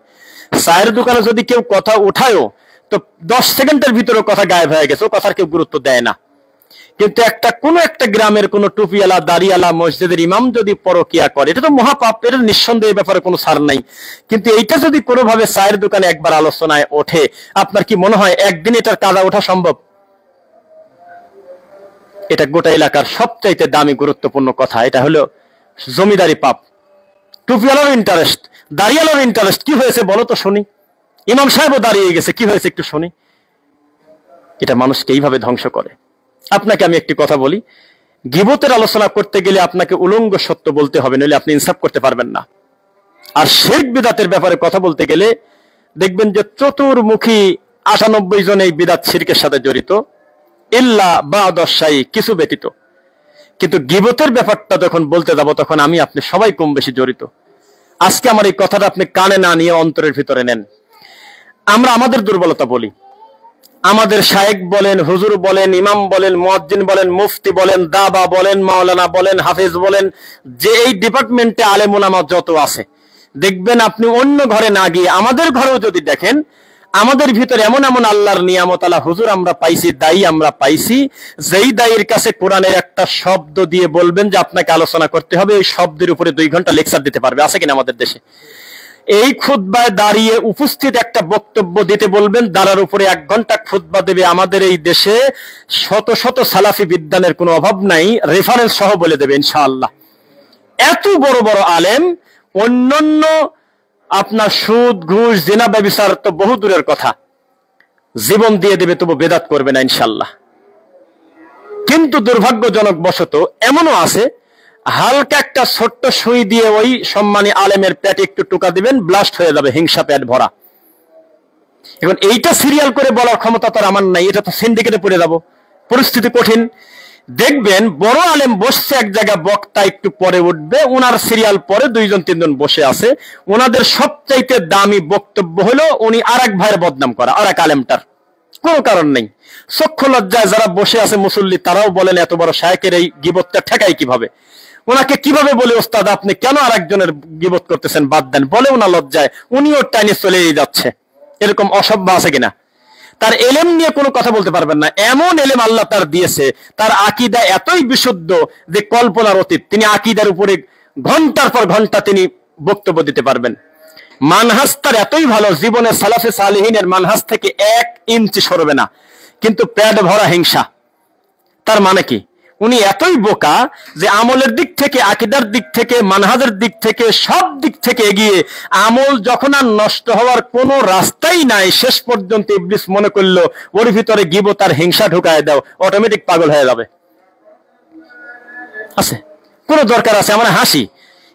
চায়ের দোকানে যদি কেউ কথা উঠায়ও তো 10 সেকেন্ডের ভিতরে কথা গায়েব হয়ে গেছে, ও কথার কেউ গুরুত্ব দেয় না। কিন্তু কোনো একটা গ্রামের কোনো টুপিওয়ালা, দাড়িওয়ালা, মসজিদের ইমাম যদি পরকিয়া করে, এটা তো মহাপাপ, এটা নিঃসন্দেহে ব্যাপারে কোনো ছাড় নাই। কিন্তু এইটা যদি কোনোভাবে চায়ের দোকানে একবার আলোচনায় ওঠে, আপনার কি মনে হয় একদিন এটার কাজা ওঠা সম্ভব? এটা গোটা এলাকার সবচাইতে দামি গুরুত্বপূর্ণ কথা। এটা হলো জমিদারি পাপ। টুপিওয়ালার ইন্টারেস্ট, দাড়িওয়ালার ইন্টারেস্ট, কি হয়েছে বলো তো শুনি। ইমাম সাহেবও দাঁড়িয়ে গেছে, কি হয়েছে একটু শুনি। এটা মানুষকে এইভাবে ধ্বংস করে। আপনাকে আমি একটি কথা বলি, গীবতের আলোচনা করতে গেলে আপনাকে উলঙ্গ সত্য বলতে হবে, নইলে আপনি ইনসাফ করতে পারবেন না। আর শিরক বিদআতের ব্যাপারে কথা বলতে গেলে দেখবেন যে চতুর্মুখী 98 জন এই বিদআত শিরকের সাথে জড়িত, ইল্লা বা'দাশ-শাই, কিছু ব্যতীত। কিন্তু গীবতের ব্যাপারটা যখন বলতে যাব তখন আমি আপনি সবাই কম বেশি জড়িত। আজকে আমার এই কথাটা আপনি কানে না নিয়ে অন্তরের ভিতরে নেন। আমরা আমাদের দুর্বলতা বলি, আমাদের শায়েখ বলেন, হুজুর বলেন, ইমাম বলেন, মুয়াজ্জিন বলেন, মুফতি বলেন, দাবা বলেন, মাওলানা বলেন, হাফেজ বলেন, যে এই ডিপার্টমেন্টে আলেম ওলামা যত আছে, দেখবেন আপনি অন্য ঘরে না গিয়ে আমাদের ঘরেও যদি দেখেন, আমাদের ভিতরে এমন এমন আল্লাহর নিয়ামত আলা হুজুর আমরা পাইছি, দায়ী আমরা পাইছি, যেই দায়ীর কাছে কোরআনের একটা শব্দ দিয়ে বলবেন যে আপনাকে আলোচনা করতে হবে, এই শব্দের উপরে 2 ঘন্টা লেকচার দিতে পারবে। আছে কিনা আমাদের দেশে? এই খুতবায় দাঁড়িয়ে উপস্থিত একটা বক্তব্য দিতে বলবেন, দাঁড়ার উপরে 1 ঘন্টা খুতবা দেবে। আমাদের এই দেশে শত শত সালাফি বিদ্যানের কোনো অভাব নাই, রেফারেন্স সহ বলে দেবে ইনশাআল্লাহ। এত বড় বড় আলেম, অন্যান্য আপনার সুদ ঘুষ জিনা ব্যভিচার তো বহু দূরের কথা, জীবন দিয়ে দেবে তবু বেদাত করবে না ইনশাআল্লাহ। কিন্তু দুর্ভাগ্যজনক বশত এমনও আছে, হালকা একটা ছোট্ট সুই দিয়ে ওই সম্মানী আলেমের পেটে একটু টোকা দিবেন, ব্লাস্ট হয়ে যাবে, হিংসা পেট ভরা। এখন এইটা সিরিয়াল করে বলার ক্ষমতা তো আমার নাই, এটা তো সিন্ডিকেটে পড়ে যাব, পরিস্থিতি কঠিন। দেখবেন বড় আলেম বসছে এক জায়গায়, বক্তা একটু পরে উঠবে, ওনার সিরিয়াল পরে 2-3 জন বসে আছে, ওনাদের সবচাইতে দামি বক্তব্য হলো উনি আর এক ভাইয়ের বদনাম করা, আর এক আলেমটার, কোনো কারণ নেই। চক্ষু লজ্জায় যারা বসে আছে মুসল্লি, তারাও বলেন এত বড় শায়েকের এই গিবতটা ঠেকাই কিভাবে, ওনাকে কিভাবে বলে ওস্তাদ আপনি কেন আর একজনের গিবত করতেছেন, বাদ দেন, বলে ওনা লজ্জায় উনিও টাইনে চলে যাচ্ছে। এরকম অসভ্য আছে কিনা? তার এলেম নিয়ে কোনো কথা বলতে পারবেন না, এমন এলেম আল্লাহ তার দিয়েছে, তার আকীদা এতই বিশুদ্ধ যে কল্পনার অতীত। তিনি আকীদার উপরে ঘন্টার পর ঘন্টা তিনি বক্তব্য দিতে পারবেন। মানহাজ তার এতই ভালো, জীবনে সালাফে সালেহিনের মানহাজ থেকে 1 ইঞ্চি সরবে না, কিন্তু পেট ভরা হিংসা। তার মানে কি? উনি এতই বোকা যে আমলের দিক থেকে, আকীদার দিক থেকে, মানহাজের দিক থেকে, সব দিক থেকে এগিয়ে, আমল যখন আর নষ্ট হওয়ার কোনো রাস্তাই নাই, শেষ পর্যন্ত ইবলিস মনে করলো ওর ভিতরে গীবত আর হিংসা ঢুকায় দাও, অটোমেটিক পাগল হয়ে যাবে। আছে কোনো দরকার আছে? আমরা হাসি,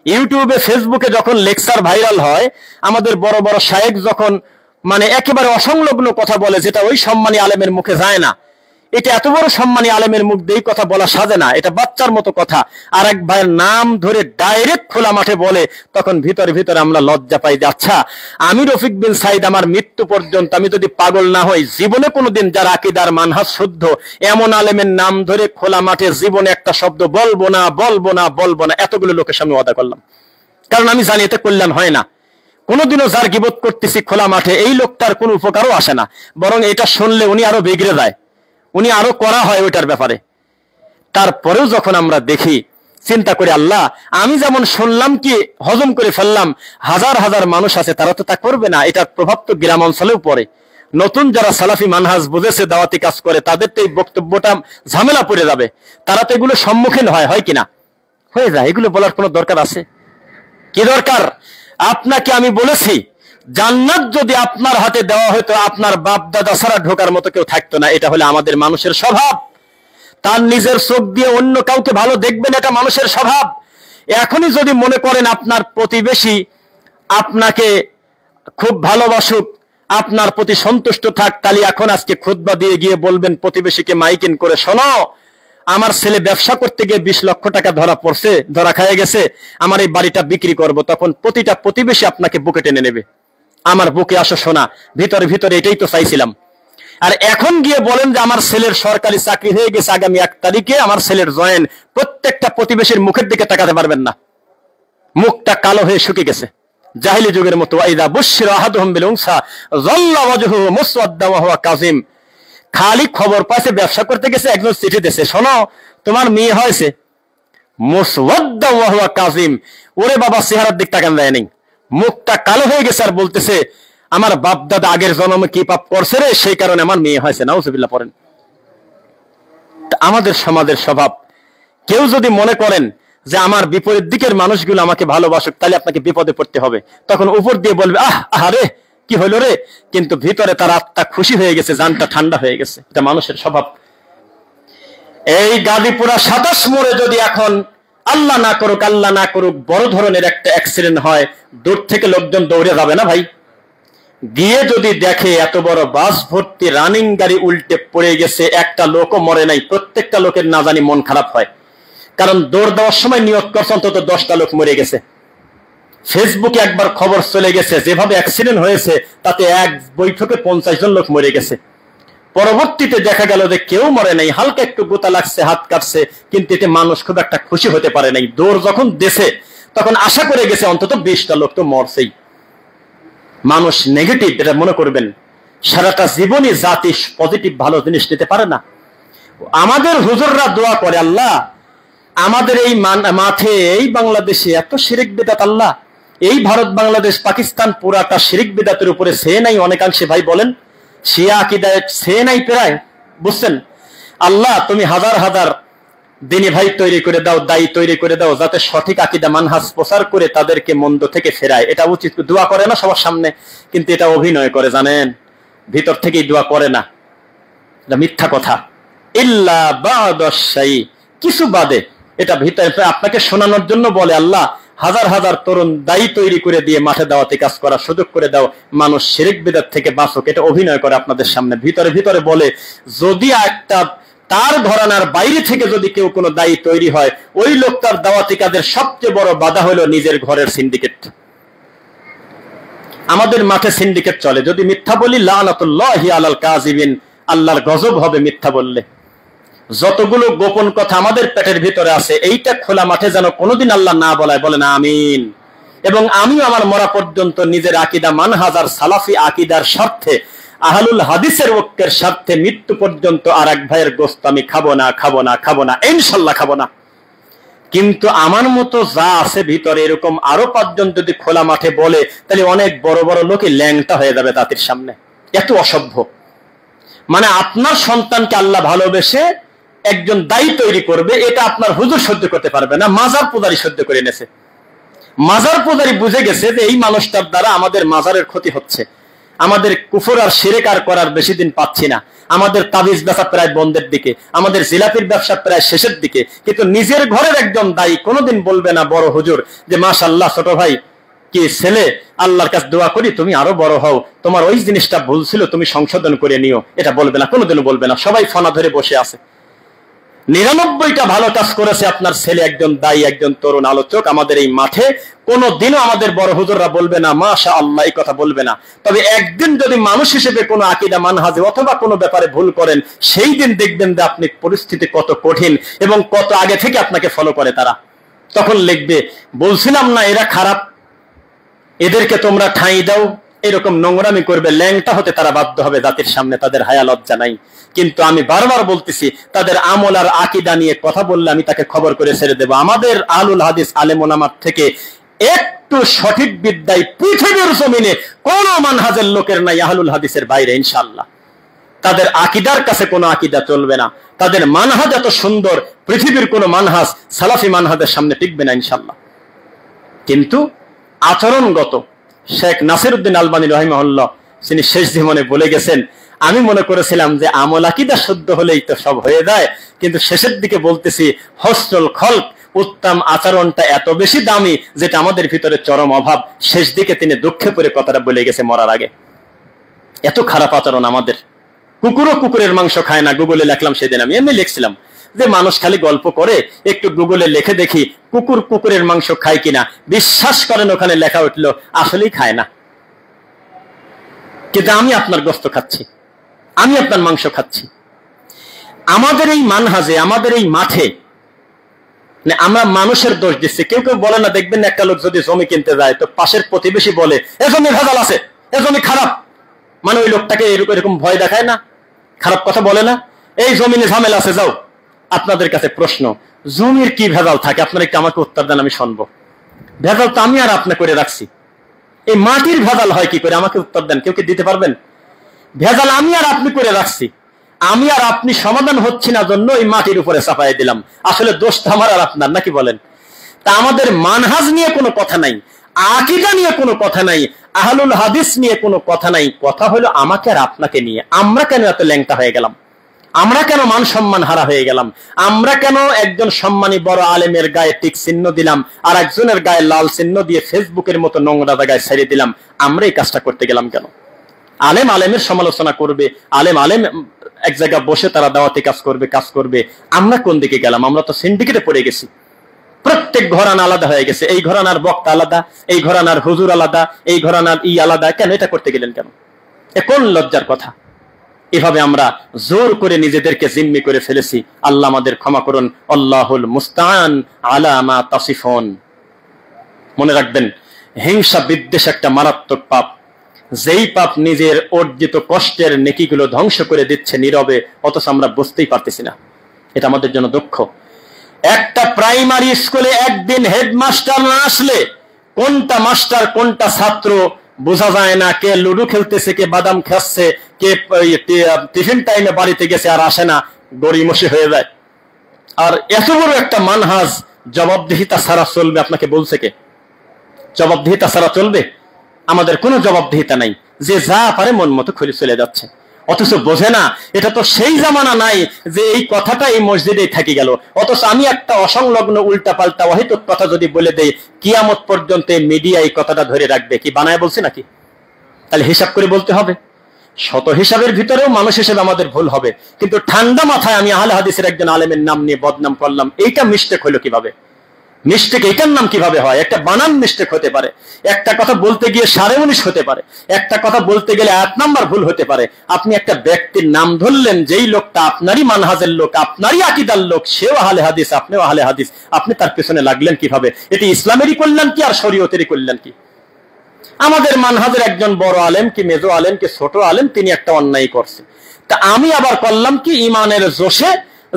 ইউটিউবে ফেসবুকে যখন লেকচার ভাইরাল হয়, আমাদের বড় বড় শায়েখ যখন মানে একেবারে অসংলগ্ন কথা বলে, যেটা ওই সম্মানী আলেমের মুখে যায় না, এটা এত বড় সম্মানী আলেমের মুখ দিয়ে কথা বলা সাজে না, এটা বাচ্চার মতো কথা। আর এক ভাইয়ের নাম ধরে ডাইরেক্ট খোলা মাঠে বলে, তখন ভিতরে ভিতরে আমরা লজ্জা পাই যে আচ্ছা, আমি রফিক বিন সাইদ আমার মৃত্যু পর্যন্ত আমি যদি পাগল না হই, জীবনে কোনোদিন যার আকীদার মানহাজ শুদ্ধ এমন আলেমের নাম ধরে খোলা মাঠে জীবনে একটা শব্দ বলবো না, বলবো না, বলবো না, এতগুলো লোকের সামনে ওয়াদা করলাম। কারণ আমি জানি এতে কল্যাণ হয় না। কোনোদিনও যার গীবত করতেছি খোলা মাঠে, এই লোকটার কোনো উপকারও আসে না, বরং এটা শুনলে উনি আরো বিগড়ে যায়, উনি আরো করা হয় ওইটার ব্যাপারে। তারপরেও যখন আমরা দেখি, চিন্তা করি আল্লাহ, আমি যেমন শুনলাম কি হজম করে ফেললাম, হাজার হাজার মানুষ আছে তারা তো তা করবে না। এটার প্রভাব তো গ্রাম অঞ্চলেও পড়ে। নতুন যারা সালাফি মানহাজ বুঝেছে, দাওয়াতি কাজ করে, তাদের তো এই বক্তব্যটা ঝামেলা পড়ে যাবে, তারা তো এগুলো সম্মুখীন হয় কিনা? হয়ে যায়। এগুলো বলার কোনো দরকার আছে কি? দরকার? আপনাকে আমি বলেছি, জান্নাত যদি আপনার হাতে দেওয়া হতো, আপনার বাপ দাদা ছাড়া ঢোকার মতো কেউ থাকতো না। এটা হলে আমাদের মানুষের স্বভাব। তার নিজের চোখ দিয়ে অন্য কাউকে ভালো দেখবেন, এটা মানুষের স্বভাব। এখনই যদি মনে করেন আপনার প্রতিবেশী আপনাকে খুব ভালোবাসুক, আপনার প্রতি সন্তুষ্ট থাক, তাহলে এখন আজকে খুতবা দিয়ে গিয়ে বলবেন প্রতিবেশীকে মাইকিন করে, শোনো আমার ছেলে ব্যবসা করতে গিয়ে 20 লক্ষ টাকা ধরা খাইয়ে গেছে, আমার এই বাড়িটা বিক্রি করব। তখন প্রতিটা প্রতিবেশী আপনাকে বুকে টেনে নেবে, আমার বুকে আসো শোনা, ভিতরে ভিতরে এটাই তো চাইছিলাম। আর এখন গিয়ে বলেন যে আমার ছেলের সরকারি চাকরি হয়ে গেছে, আগামী 1 তারিখে আমার ছেলের জয়েন, প্রত্যেকটা প্রতিবেশীর মুখের দিকে তাকাতে পারবেন না, মুখটা কালো হয়ে শুকিয়ে গেছে, জাহিলি যুগের মতো। আইদা বুশিরা আহাদুহুম বিল উনসা যাল্লা ওয়াজহুহু মুসওয়াদ্দা ওয়া হুয়া কাযিম। খালি খবর পাইছে ব্যবসা করতে গেছে, একজন চিঠি দিয়েছে, শোনো তোমার মেয়ে হয়েছে, মুসওয়াদ্দা ওয়া হুয়া কাযিম। ওরে বাবা, চেহারার দিক তাকান যায় নাই, মুখটা কালো হয়ে গেছে, আর বলতেছে আমার বাপ দাদা আগের জন্মে কি পাপ করছে রে, সেই কারণে আমার মেয়ে হয়েছে। নাউজুবিল্লাহ পড়েন। আমাদের সমাজের স্বভাব, কেউ যদি মনে করেন যে আমার বিপরীত দিকের মানুষগুলো আমাকে ভালোবাসুক, তাহলে আপনাকে বিপদে পড়তে হবে। তখন উপর দিয়ে বলবে আরে কি হলো রে, কিন্তু ভিতরে তার আত্মা খুশি হয়ে গেছে, জানটা ঠান্ডা হয়ে গেছে। এটা মানুষের স্বভাব। এই গাজীপুরা 27 মোড়ে যদি এখন আল্লাহ না করুক বড় ধরনের একটা অ্যাক্সিডেন্ট হয়, দূর থেকে লোকজন দৌড়ে যাবে না ভাই? গিয়ে যদি দেখে এত বড় বাস ভর্তি রানিং গাড়ি উল্টে পড়ে গেছে, একটা লোকও মরে নাই, প্রত্যেকটা লোকের না জানি মন খারাপ হয়। কারণ দৌড় দেওয়ার সময় নিয়ত করছে অন্তত 10টা লোক মরে গেছে। ফেসবুকে একবার খবর চলে গেছে, যেভাবে অ্যাক্সিডেন্ট হয়েছে তাতে এক বৈঠকে 50 জন লোক মরে গেছে। পরবর্তীতে দেখা গেল যে কেউ মরে নাই, হালকা একটু গোতা লাগছে, হাত কাটছে, কিন্তু এতে মানুষ খুব একটা খুশি হতে পারে নাই। দৌড় যখন দেশে তখন আশা করে গেছে অন্তত 20টা লোক তো মরছেই। মানুষ নেগেটিভ, এটা মনে করবেন। সারাটা জীবনই জাতি পজিটিভ ভালো জিনিস নিতে পারে না। আমাদের হুজুররা দোয়া করে, আল্লাহ আমাদের এই মাঠে এই বাংলাদেশে এত শিরিক বিদআত, আল্লাহ এই ভারত বাংলাদেশ পাকিস্তান পুরাটা শিরিক বিদআতের উপরে সে নাই অনেকাংশে, ভাই বলেন শিয়া আকীদায় সে নাই প্রায়, বুঝছেন? আল্লাহ তুমি হাজার হাজার দিনী ভাই তৈরি করে দাও, দায়ী তৈরি করে দাও, যাতে সঠিক আকীদা মানহাজ প্রচার করে তাদেরকে মন্দ থেকে ফেরায়। এটা উচিত। দোয়া করে না সবার সামনে, কিন্তু এটা অভিনয় করে, জানেন, ভিতর থেকেই দোয়া করে না, এটা মিথ্যা কথা। ইল্লা বাদাশাই, কিছু বাদে, এটা ভিতরে আপনাকে শোনানোর জন্য বলে আল্লাহ হাজার হাজার তরুণ দায়ী তৈরি করে দিয়ে মাঠে দাওয়াতি কাজ করার সুযোগ করে দাও, মানুষ শিরক বিদআত থেকে বাঁচুক। এটা অভিনয় করে আপনাদের সামনে, ভিতরে ভিতরে বলে। যদি একটা তার ঘরানার বাইরে থেকে যদি কেউ কোনো দায়ী তৈরি হয়, ওই লোকটার দাওয়াতি কাজের সবচেয়ে বড় বাধা হলো নিজের ঘরের সিন্ডিকেট। আমাদের মাঠে সিন্ডিকেট চলে, যদি মিথ্যা বলি লানাতুল্লাহি আলাল কাযিবিন, আল্লাহর গজব হবে মিথ্যা বললে। যতগুলো গোপন কথা আমাদের পেটের ভিতরে আছে, এইটা খোলা মাঠে যেন কোনোদিন আল্লাহ না বলায়, বলেন আমিন। এবং আমিও আমার মরা পর্যন্ত নিজের আকীদা মানহাজ আর সালাফি আকীদার স্বার্থে, আহলুল হাদিসের ঐক্যের স্বার্থে মৃত্যু পর্যন্ত আর এক ভাইয়ের গোশত আমি খাবো না, খাবো না, খাবো না, ইনশাআল্লাহ খাবো না। কিন্তু আমার মতো যা আছে ভিতরে, এরকম আরো 5 জন যদি খোলা মাঠে বলে, তাহলে অনেক বড় বড় লোকে ল্যাংটা হয়ে যাবে তাদের সামনে। এত অসভ্য। মানে আপনার সন্তানকে আল্লাহ ভালোবেসে একজন দায়ী তৈরি করবে, এটা আপনার হুজুর সহ্য করতে পারবে না, মাজার পূজারী সহ্য করে এনেছে। মাজার পূজারী বুঝে গেছে যে এই মানুষটার দ্বারা আমাদের মাজারের ক্ষতি হচ্ছে, আমাদের কুফর আর শিরক আর করার বেশি দিন পাচ্ছি না, আমাদের তাবিজ ব্যবসা প্রায় বন্ধের দিকে, আমাদের জিলাপির ব্যবসা প্রায় শেষের দিকে। কিন্তু নিজের ঘরের একজন দায়ী কোনোদিন বলবে না বড় হুজুর যে মাশাআল্লাহ ছোট ভাই কি ছেলে, আল্লাহর কাছে দোয়া করি তুমি আরো বড় হও, তোমার ওই জিনিসটা ভুল ছিল তুমি সংশোধন করে নিও, এটা বলবে না, কোনোদিনও বলবে না। সবাই ফনা ধরে বসে আছে। 99টা ভালো কাজ করেছে আপনার ছেলে, একজন দায়ী, একজন তরুণ আলোচক আমাদের এই মাঠে। কোনোদিনও আমাদের বড় হুজুররা বলবে না মাশাআল্লাহ, এই কথা বলবে না। তবে একদিন যদি মানুষ হিসেবে কোনো আকীদা মানহাজে অথবা কোনো ব্যাপারে ভুল করেন, সেই দিন দেখবেন যে আপনি পরিস্থিতি কত কঠিন এবং কত আগে থেকে আপনাকে ফলো করে তারা। তখন লিখবে বলছিলাম না এরা খারাপ, এদেরকে তোমরা ঠাঁই দাও, এরকম নোংরামি করবে, ল্যাংটা হতে তারা বাধ্য হবে জাতির সামনে, তাদের হায়া লজ্জা নাই। কিন্তু আমি বারবার বলতেছি, তাদের আমল আর আকীদা নিয়ে কথা বললে আমি তাকে খবর করে ছেড়ে দেব। আমাদের আহলুল হাদিস আলেম ওলামার থেকে একটু সঠিক বিদ্যায় পৃথিবীর জমিনে কোন মানহাজের লোকের নাই আহলুল হাদিসের বাইরে, ইনশাআল্লাহ। তাদের আকীদার কাছে কোনো আকীদা চলবে না, তাদের মানহাজ এত সুন্দর, পৃথিবীর কোন মানহাজ সালাফি মানহাজের সামনে টিকবে না, ইনশাআল্লাহ। কিন্তু আচরণগত, শেখ নাসিরউদ্দিন আলবানী রাহিমাহুল্লাহ তিনি শেষ জীবনে বলে গেছেন, আমি মনে করেছিলাম যে আমল আকীদা শুদ্ধ হলেই তো সব হয়ে যায়, কিন্তু শেষের দিকে বলতেছি হসনুল খলক, উত্তম আচরণটা এত বেশি দামি যেটা আমাদের ভিতরে চরম অভাব। শেষ দিকে তিনি দুঃখে পড়ে কথাটা বলে গেছে মরার আগে। এত খারাপ আচরণ আমাদের। কুকুরও কুকুরের মাংস খায় না, গুগলে লিখলাম সেদিন, আমি এমনি লিখছিলাম যে মানুষ খালি গল্প করে, একটু গুগলে লিখে দেখি কুকুর কুকুরের মাংস খায় কিনা। বিশ্বাস করেন ওখানে লেখা উঠলো আসলেই খায় না। কিন্তু আমি আপনার গোশত খাচ্ছি, আমি আপনার মাংস খাচ্ছি। আমাদের এই মানহাজে, আমাদের এই মাঠে আমরা মানুষের দোষ দিচ্ছি। কেউ কেউ বলে না, দেখবেন একটা লোক যদি জমি কিনতে যায় তো পাশের প্রতিবেশী বলে এ জমি ভেজাল আছে, এ জমি খারাপ, মানে ওই লোকটাকে এরকম ভয় দেখায় না, খারাপ কথা বলে না, এই জমিনে ঝামেলা আছে যাও। আপনাদের কাছে প্রশ্ন, জমির কি ভেজাল থাকে? আপনারা একটু আমাকে উত্তর দেন, আমি শুনবো। ভেজাল তো আমি আর আপনি করে রাখছি, এই মাটির ভেজাল হয় কি করে? আমাকে উত্তর দেন, কেউ কি দিতে পারবেন? ভেজাল আমি আর আপনি করে রাখছি, আমি আর আপনি সমাধান হচ্ছি না জন্য এই মাটির উপরে চাপাই দিলাম। আসলে দোষটা আমার আর আপনার, নাকি বলেন? তা আমাদের মানহাজ নিয়ে কোনো কথা নাই, আকীদা নিয়ে কোনো কথা নাই, আহলুল হাদিস নিয়ে কোনো কথা নাই। কথা হলো আমাকে আর আপনাকে নিয়ে। আমরা কেন এত ল্যাংটা হয়ে গেলাম? আমরা কেন মান সম্মান হারা হয়ে গেলাম? আমরা কেন একজন সম্মানী বড় আলেমের গায়ে টিক চিহ্ন দিলাম আর একজনের গায়ে লাল চিহ্ন দিয়ে ফেসবুকের মতো নোংরা জায়গায় ছেড়ে দিলাম? আমরা এই কাজটা করতে গেলাম কেন? আলেম আলেমের সমালোচনা করবে, আলেম আলেম এক জায়গায় বসে তারা দাওয়াতি কাজ করবে। আমরা কোন দিকে গেলাম? আমরা তো সিন্ডিকেটে পড়ে গেছি। প্রত্যেক ঘরানা আলাদা হয়ে গেছে, এই ঘরানার বক্তা আলাদা, এই ঘরানার হুজুর আলাদা, এই ঘরানার আলাদা। কেন এটা করতে গেলেন কেন? এ কোন লজ্জার কথা? এভাবে আমরা জোর করে নিজেদেরকে জিম্মি করে ফেলেছি। আল্লাহ আমাদের ক্ষমা করুন। আল্লাহুল মুস্তাআন আলা মা তাসিফুন। মনে রাখবেন, হিংসা বিদ্বেষ একটা মারাত্মক পাপ। যেই পাপ নিজের অর্জিত কষ্টের নেকিগুলো ধ্বংস করে দিচ্ছে নীরবে, অথচ আমরা বুঝতেই পারতেছি না। এটা আমাদের জন্য দুঃখ। একটা প্রাইমারি স্কুলে একদিন হেডমাস্টার না আসলে কোনটা মাস্টার কোনটা ছাত্র বোঝা যায় না। কে লুডো খেলতেছে, কে বাদাম খাচ্ছে, কে টিফিন টাইমে বাড়িতে গেছে আর আসে না, গড়িমসি হয়ে যায়। আর এত বড় একটা মানহাজ জবাবদিহিতা ছাড়া চলবে, আপনাকে বলছে কে? জবাবদিহিতা ছাড়া চলবে? আমাদের কোনো জবাবদিহিতা নাই, যে যা পারে মন মতো খুলে চলে যাচ্ছে। অথচ বোঝে না এটা তো সেই জামানা নাই যে এই কথাটা এই মসজিদেই থাকি গেল। অথচ আমি একটা অসংলগ্ন উল্টা পাল্টা অহেতুক কথা যদি বলে দেই, কিয়ামত পর্যন্ত মিডিয়া এই কথাটা ধরে রাখবে। কি বানায় বলছি নাকি? তাহলে হিসাব করে বলতে হবে। শত হিসাবের ভিতরেও মানুষ হিসেবে আমাদের ভুল হবে, কিন্তু ঠান্ডা মাথায় আমি আহলে হাদিসের একজন আলেমের নাম নিয়ে বদনাম করলাম, এইটা মিস্টেক হলো কিভাবে? মিস্টেক এটার নাম কিভাবে হয়? একটা বানান মিস্টেক হতে পারে, একটা কথা বলতে গিয়ে 19.5 হতে পারে, একটা কথা বলতে গেলে 8 নাম্বার ভুল হতে পারে। আপনি একটা ব্যক্তির নাম ধরলেন, যেই লোকটা আপনারই মানহাজের লোক, আপনারই আকীদার লোক, সেও আহলে হাদিস, আপনিও আহলে হাদিস, আপনি তার পেছনে লাগলেন কিভাবে? এটি ইসলামেরই কল্যাণ কি আর শরীয়তেরই কল্যাণ কি? আমাদের মানহাজের একজন বড় আলেম কি মেজো আলেম কি ছোট আলেম, তিনি একটা অন্যায় করছে, তা আমি আবার করলাম কি ইমানের জোশে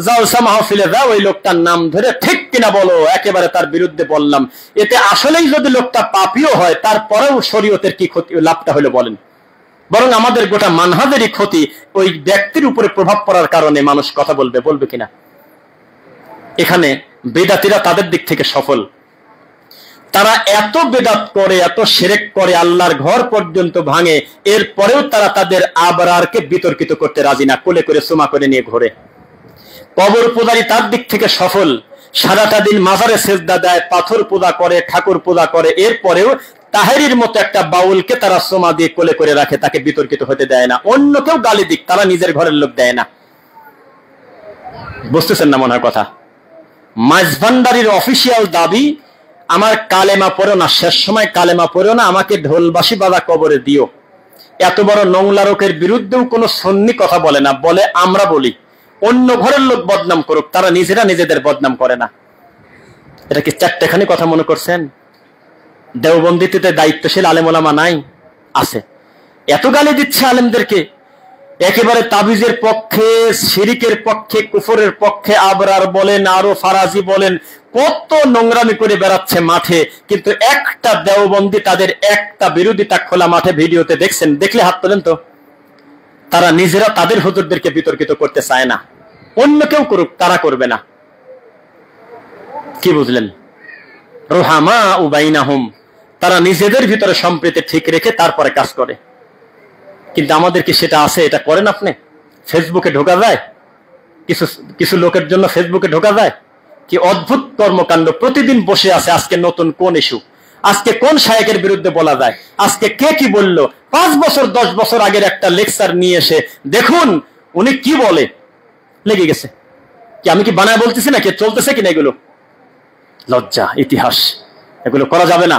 জালসা মাহফিলে যাও, ওই লোকটার নাম ধরে ঠিক কিনা বলো, একেবারে তার বিরুদ্ধে বললাম। এতে আসলেই যদি লোকটা পাপীও হয়, তারপরেও শরীয়তের কি ক্ষতি, লাভটা হলো বলেন? বরং আমাদের গোটা মানহাজেরই ক্ষতি। ওই ব্যক্তির উপরে প্রভাব পড়ার কারণে মানুষ কথা বলবে, বলবে কিনা? এখানে বেদাতীরা তাদের দিক থেকে সফল। তারা এত বেদাত করে, এত শিরক করে, আল্লাহর ঘর পর্যন্ত ভাঙে, এরপরেও তারা তাদের আবরারকে বিতর্কিত করতে রাজি না, কোলে করে সুমা করে নিয়ে ঘোরে। কবর পূজারী তার দিক থেকে সফল, সারাটা দিন মাজারে সেজদা দেয়, পাথর পূজা করে, ঠাকুর পূজা করে, এরপরেও তাহেরির মতো একটা বাউলকে তারা সোমা দিয়ে কোলে করে রাখে, তাকে বিতর্কিত হতে দেয় না। অন্য কেউ গালি দিক, তারা নিজের ঘরের লোক দেয় না। বুঝতেছেন না মনে হয় কথা? মাঝভান্ডারির অফিসিয়াল দাবি, আমার কালেমা পড়ো না, শেষ সময় কালেমা পড়ো না, আমাকে ঢোলবাসি বাজা কবরে দিও। এত বড় নোংলা রোগের বিরুদ্ধেও কোনো সুন্নি কথা বলে না, বলে আমরা বলি। অন্য ঘরের লোক বদনাম করুক, তারা নিজেরা নিজেদের বদনাম করে না। এটা কি চারটেখানি কথা মনে করছেন? দেওবন্দিতে দায়িত্বশীল আলেম ওলামা নাই? আছে। এত গালি দিচ্ছে আলেমদেরকে, একেবারে তাবিজের পক্ষে, শিরিকের পক্ষে, কুফরের পক্ষে, আবরার বলেন, আরো ফারাজি বলেন, কত নোংরামি করে বেড়াচ্ছে মাঠে। কিন্তু একটা দেওবন্দি তাদের একটা বিরোধিতা খোলা মাঠে ভিডিওতে দেখছেন? দেখলে হাত তোলেন তো। তারা নিজেরা তাদের হুজুরদেরকে বিতর্কিত করতে চায় না, অন্য কেউ করুক, তারা করবে না। কি বুঝলেন? রুহামা উবাইনাহুম, তারা নিজেদের ভিতরে সম্প্রীতি ঠিক রেখে তারপরে কাজ করে। কিন্তু আমাদের কি সেটা আছে? এটা করেন আপনি? ফেসবুকে ঢোকা যায়, কিছু লোকের জন্য ফেসবুকে ঢোকা যায়। কি অদ্ভুত কর্মকাণ্ড! প্রতিদিন বসে আছে, আজকে নতুন কোন ইস্যু, আজকে কোন শায়েকের বিরুদ্ধে বলা যায়, আজকে কে কি বলল, 5 বছর 10 বছর আগের একটা লেকচার নিয়ে এসে দেখুন উনি কি বলে, লেগে গেছে। কি আমি কি বানায় বলতেছি না? কে চলতেছে কিনা এগুলো? লজ্জা, ইতিহাস, এগুলো করা যাবে না।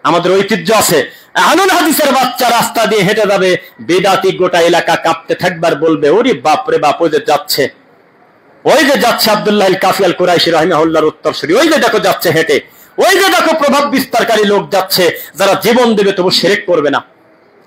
আমাদের ঐতিহ্য আছে। আহলুল হাদিসের বাচ্চা রাস্তা দিয়ে হেঁটে যাবে, বেদাতি গোটা এলাকা কাঁপতে থাকবার বলবে, ওরে বাপ রে বাপ, ওই যে যাচ্ছে, ওই যে যাচ্ছে আব্দুল্লাহ আল কাফি আল কুরাইশি রাহিমাহুল্লাহর উত্তরসূরি, ওই যে দেখো যাচ্ছে হেঁটে, ওই যে দেখো প্রভাব বিস্তারকারী লোক যাচ্ছে, যারা জীবন দেবে তবু শিরক করবে না।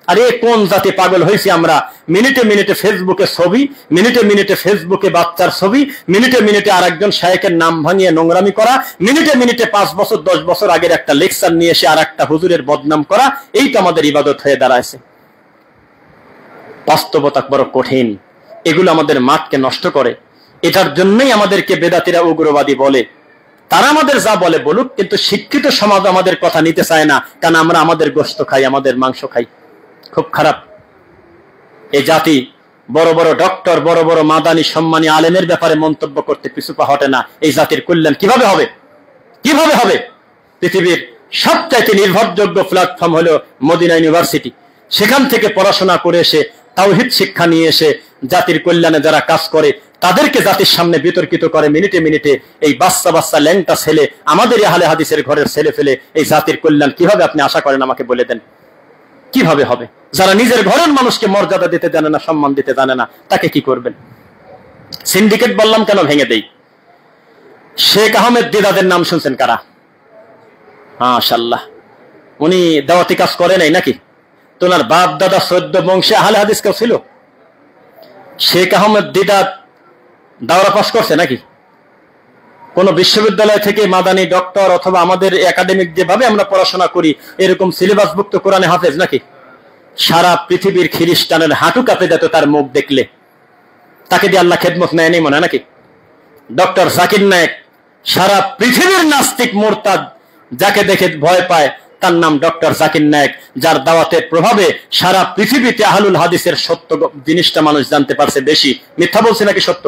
আরে কোন জাতি পাগল হয়েছি আমরা! মিনিটে মিনিটে ফেসবুকে ছবি, মিনিটে মিনিটে ফেসবুকে বাচ্চার ছবি, মিনিটে মিনিটে আরেকজন শায়েখের নাম ভাঙিয়ে নোংরামি করা, মিনিটে মিনিটে 5 বছর 10 বছর আগের একটা লেকচার নিয়ে এসে আর একটা হুজুরের বদনাম করা, এই তো আমাদের ইবাদত হয়ে দাঁড়াইছে। বাস্তবতা বড় কঠিন, এগুলো আমাদের মাঠকে নষ্ট করে। এটার জন্যই আমাদেরকে বেদাতীরা উগ্রবাদী বলে। তারা আমাদের যা বলে বলুক, কিন্তু শিক্ষিত সমাজ আমাদের কথা নিতে চায় না, কারণ আমরা আমাদের গোশত খাই, আমাদের মাংস খাই। খুব খারাপ। এই জাতি বড় বড় ডক্টর, বড় বড় মাদানী সম্মানী আলেমের ব্যাপারে মন্তব্য করতে পিছুপা হটে না। এই জাতির কল্যাণ কিভাবে হবে? কিভাবে হবে? পৃথিবীর সবচাইতে নির্ভরযোগ্য প্ল্যাটফর্ম হলো মদিনা ইউনিভার্সিটি। সেখান থেকে পড়াশোনা করে এসে তাওহীদ শিক্ষা নিয়ে এসে জাতির কল্যাণে যারা কাজ করে, তাদেরকে জাতির সামনে বিতর্কিত করে মিনিটে মিনিটে। এই বাচ্চা বাচ্চা ল্যাংটা ছেলে, আমাদের আহলে হাদিসের ঘরের ছেলে ফেলে এই জাতির কল্যাণ কিভাবে আপনি আশা করেন? আমাকে বলে দেন, কিভাবে হবে? যারা নিজের ঘরের মানুষকে মর্যাদা দিতে জানে না, সম্মান দিতে জানে না, তাকে কি করবেন? সিন্ডিকেট বললাম কেন ভেঙে দেই। শেখ আহমেদ দিদাদের নাম শুনছেন কারা? মাশাআল্লাহ, উনি দাওয়াতি কাজ করে নাই নাকি? তোনার বাপ দাদা 14 বংশে আহলে হাদিস কেউ ছিল? শেখ আহমেদ দিদাত দাওরা পাস করছে নাকি? কোন বিশ্ববিদ্যালয় থেকে মাদানী ডক্টর অথবা আমাদের একাডেমিক যেভাবে আমরা পড়াশোনা করি এরকম সিলেবাসভুক্ত কোরআনে হাফেজ নাকি? সারা পৃথিবীর খ্রিস্টানের হাঁটু কাঁপে যেত তার মুখ দেখলে। তাকে দিয়ে আল্লাহ খেদমত নেয়নি মনে নাকি? ডক্টর জাকির নায়েক, সারা পৃথিবীর নাস্তিক মুরতাদ যাকে দেখে ভয় পায় তার নাম ডক্টর জাকির নায়েক, যার দাওয়াতের প্রভাবে সারা পৃথিবীতে আহলুল হাদিসের সত্য জিনিসটা মানুষ জানতে পারছে বেশি। মিথ্যা বলছে নাকি সত্য?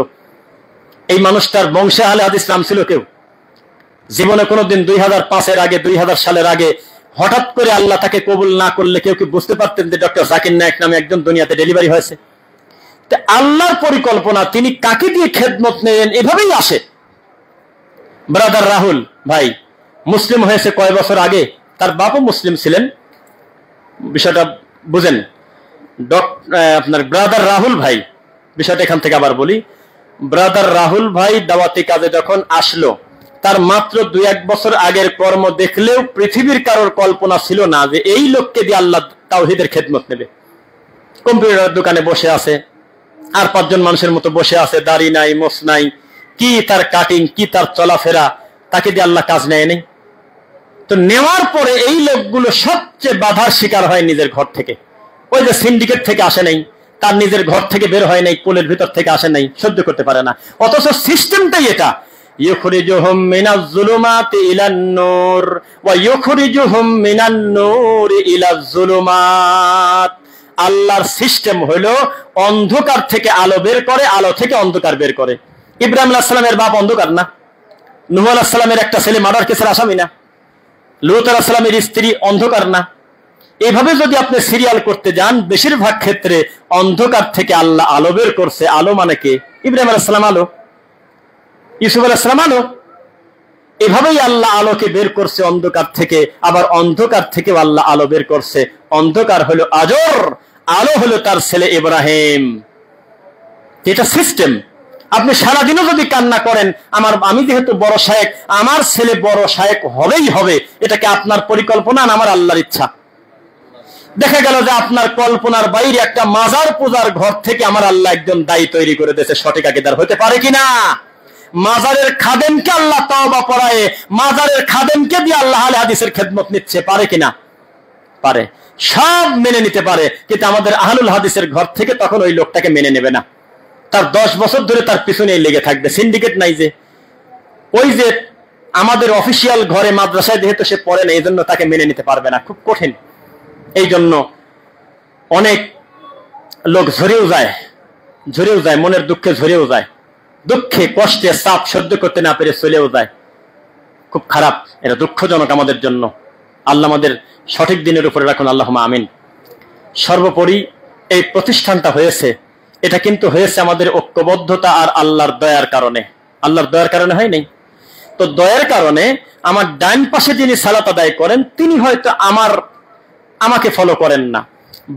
এই মানুষটার বংশে আহলে হাদিস নাম ছিল কেউ? জীবনে কোনোদিন 2005-এর আগে, 2000 সালের আগে হঠাৎ করে আল্লাহ তাকে কবুল না করলে কেউ কি বুঝতে পারতেন যে ডক্টর জাকির নায়েক নামে একজন দুনিয়াতে ডেলিভারি হয়েছে? আল্লাহর পরিকল্পনা, তিনি কাকে দিয়ে খেদমত নেন এভাবেই আসে। ব্রাদার রাহুল ভাই মুসলিম হয়েছে কয় বছর আগে? তার বাপও মুসলিম ছিলেন, বিষয়টা বুঝেন। আপনার ব্রাদার রাহুল ভাই, বিষয়টা এখান থেকে আবার বলি। ব্রাদার রাহুল ভাই দাওয়াতি কাজে যখন আসলো, তার মাত্র 2-1 বছর আগের কর্ম দেখলেও পৃথিবীর কারোর কল্পনা ছিল না যে এই লোককে দিয়ে আল্লাহ তাওহীদের খেদমত নেবে। কম্পিউটার দোকানে বসে আছে, আর 5 জন মানুষের মতো বসে আছে, দাড়ি নাই, মোছ নাই, কি তার কাটিং, কি তার চলাফেরা, তাকে দিয়ে আল্লাহ কাজ নেয়নি। তো নেওয়ার পরে এই লোকগুলো সবচেয়ে বাধার শিকার হয় নিজের ঘর থেকে। ওই যে সিন্ডিকেট থেকে আসে নাই, তার নিজের ঘর থেকে বের হয় নাই, কোলের ভিতর থেকে আসে নাই, সহ্য করতে পারে না। অথচ সিস্টেমটাই এটা, ইউখরিজুহুম মিনাজ যুলুমাতি ইলান নূর ওয়া ইউখরিজুহুম মিনান নূরি ইলাজ যুলুমাত। আল্লাহর সিস্টেম হলো অন্ধকার থেকে আলো বের করে, আলো থেকে অন্ধকার বের করে। ইব্রাহিম আলাইহিস সালামের বাপ অন্ধকার না? নূহ আলাইহিস সালামের একটা ছেলে মার্ডার কেসের আসামি না? লূত আলাইহিস সালামের স্ত্রী অন্ধকার না? এইভাবে যদি আপনি সিরিয়াল করতে যান, বেশিরভাগ ক্ষেত্রে অন্ধকার থেকে আল্লাহ আলো বের করছে। আলো মানে কে? ইব্রাহিম আলাইহিস সালাম আলো, ইউসুফ আলাইহিস সালাম আলো। এভাবেই আল্লাহ আলোকে বের করছে অন্ধকার থেকে, আবার অন্ধকার থেকেও আল্লাহ আলো বের করছে। অন্ধকার হলো আজর, আলো হলো তার ছেলে ইব্রাহিম। এটা সিস্টেম। আপনি সারাদিনও যদি কান্না করেন, আমি যেহেতু বড় শায়েখ, আমার ছেলে বড় শায়েখ হবেই হবে, এটাকে আপনার পরিকল্পনা না আমার আল্লাহর ইচ্ছা? দেখা গেল যে আপনার কল্পনার বাইরে একটা মাজার পূজার ঘর থেকে আমার আল্লাহ একজন দায়ী তৈরি করে দিয়েছে, সঠিক আকীদার হতে পারে কিনা? মাজারের খাদেমকে আল্লাহ তওবা পড়ায়, মাজারের খাদেমকে দিয়ে আল্লাহ আহলে হাদিসের খেদমত নিচ্ছে, পারে কিনা? পারে। সব মেনে নিতে পারে, কিন্তু আমাদের আহলুল হাদিসের ঘর থেকে তখন ওই লোকটাকে মেনে নেবে না। তার 10 বছর ধরে তার পিছনেই লেগে থাকবে। সিন্ডিকেট নাই যে, ওই যে আমাদের অফিসিয়াল ঘরে মাদ্রাসায় যেহেতু সে পড়ে না, এই জন্য তাকে মেনে নিতে পারবে না, খুব কঠিন। এই জন্য অনেক লোক ঝরেও যায়, মনের দুঃখে ঝরেও যায়, দুঃখে কষ্টে চাপ সহ্য করতে না পেরে চলেও যায়। খুব খারাপ, এটা দুঃখজনক আমাদের জন্য। আল্লাহ আমাদের সঠিক দিনের উপরে রাখুন, আল্লাহুম্মা আমিন। সর্বোপরি এই প্রতিষ্ঠানটা হয়েছে, এটা কিন্তু হয়েছে আমাদের ঐক্যবদ্ধতা আর আল্লাহর দয়ার কারণে। আল্লাহর দয়ার কারণে হয় নাই তো? দয়ার কারণে আমার ডান পাশে যিনি সালাত আদায় করেন তিনি হয়তো আমাকে ফলো করেন না,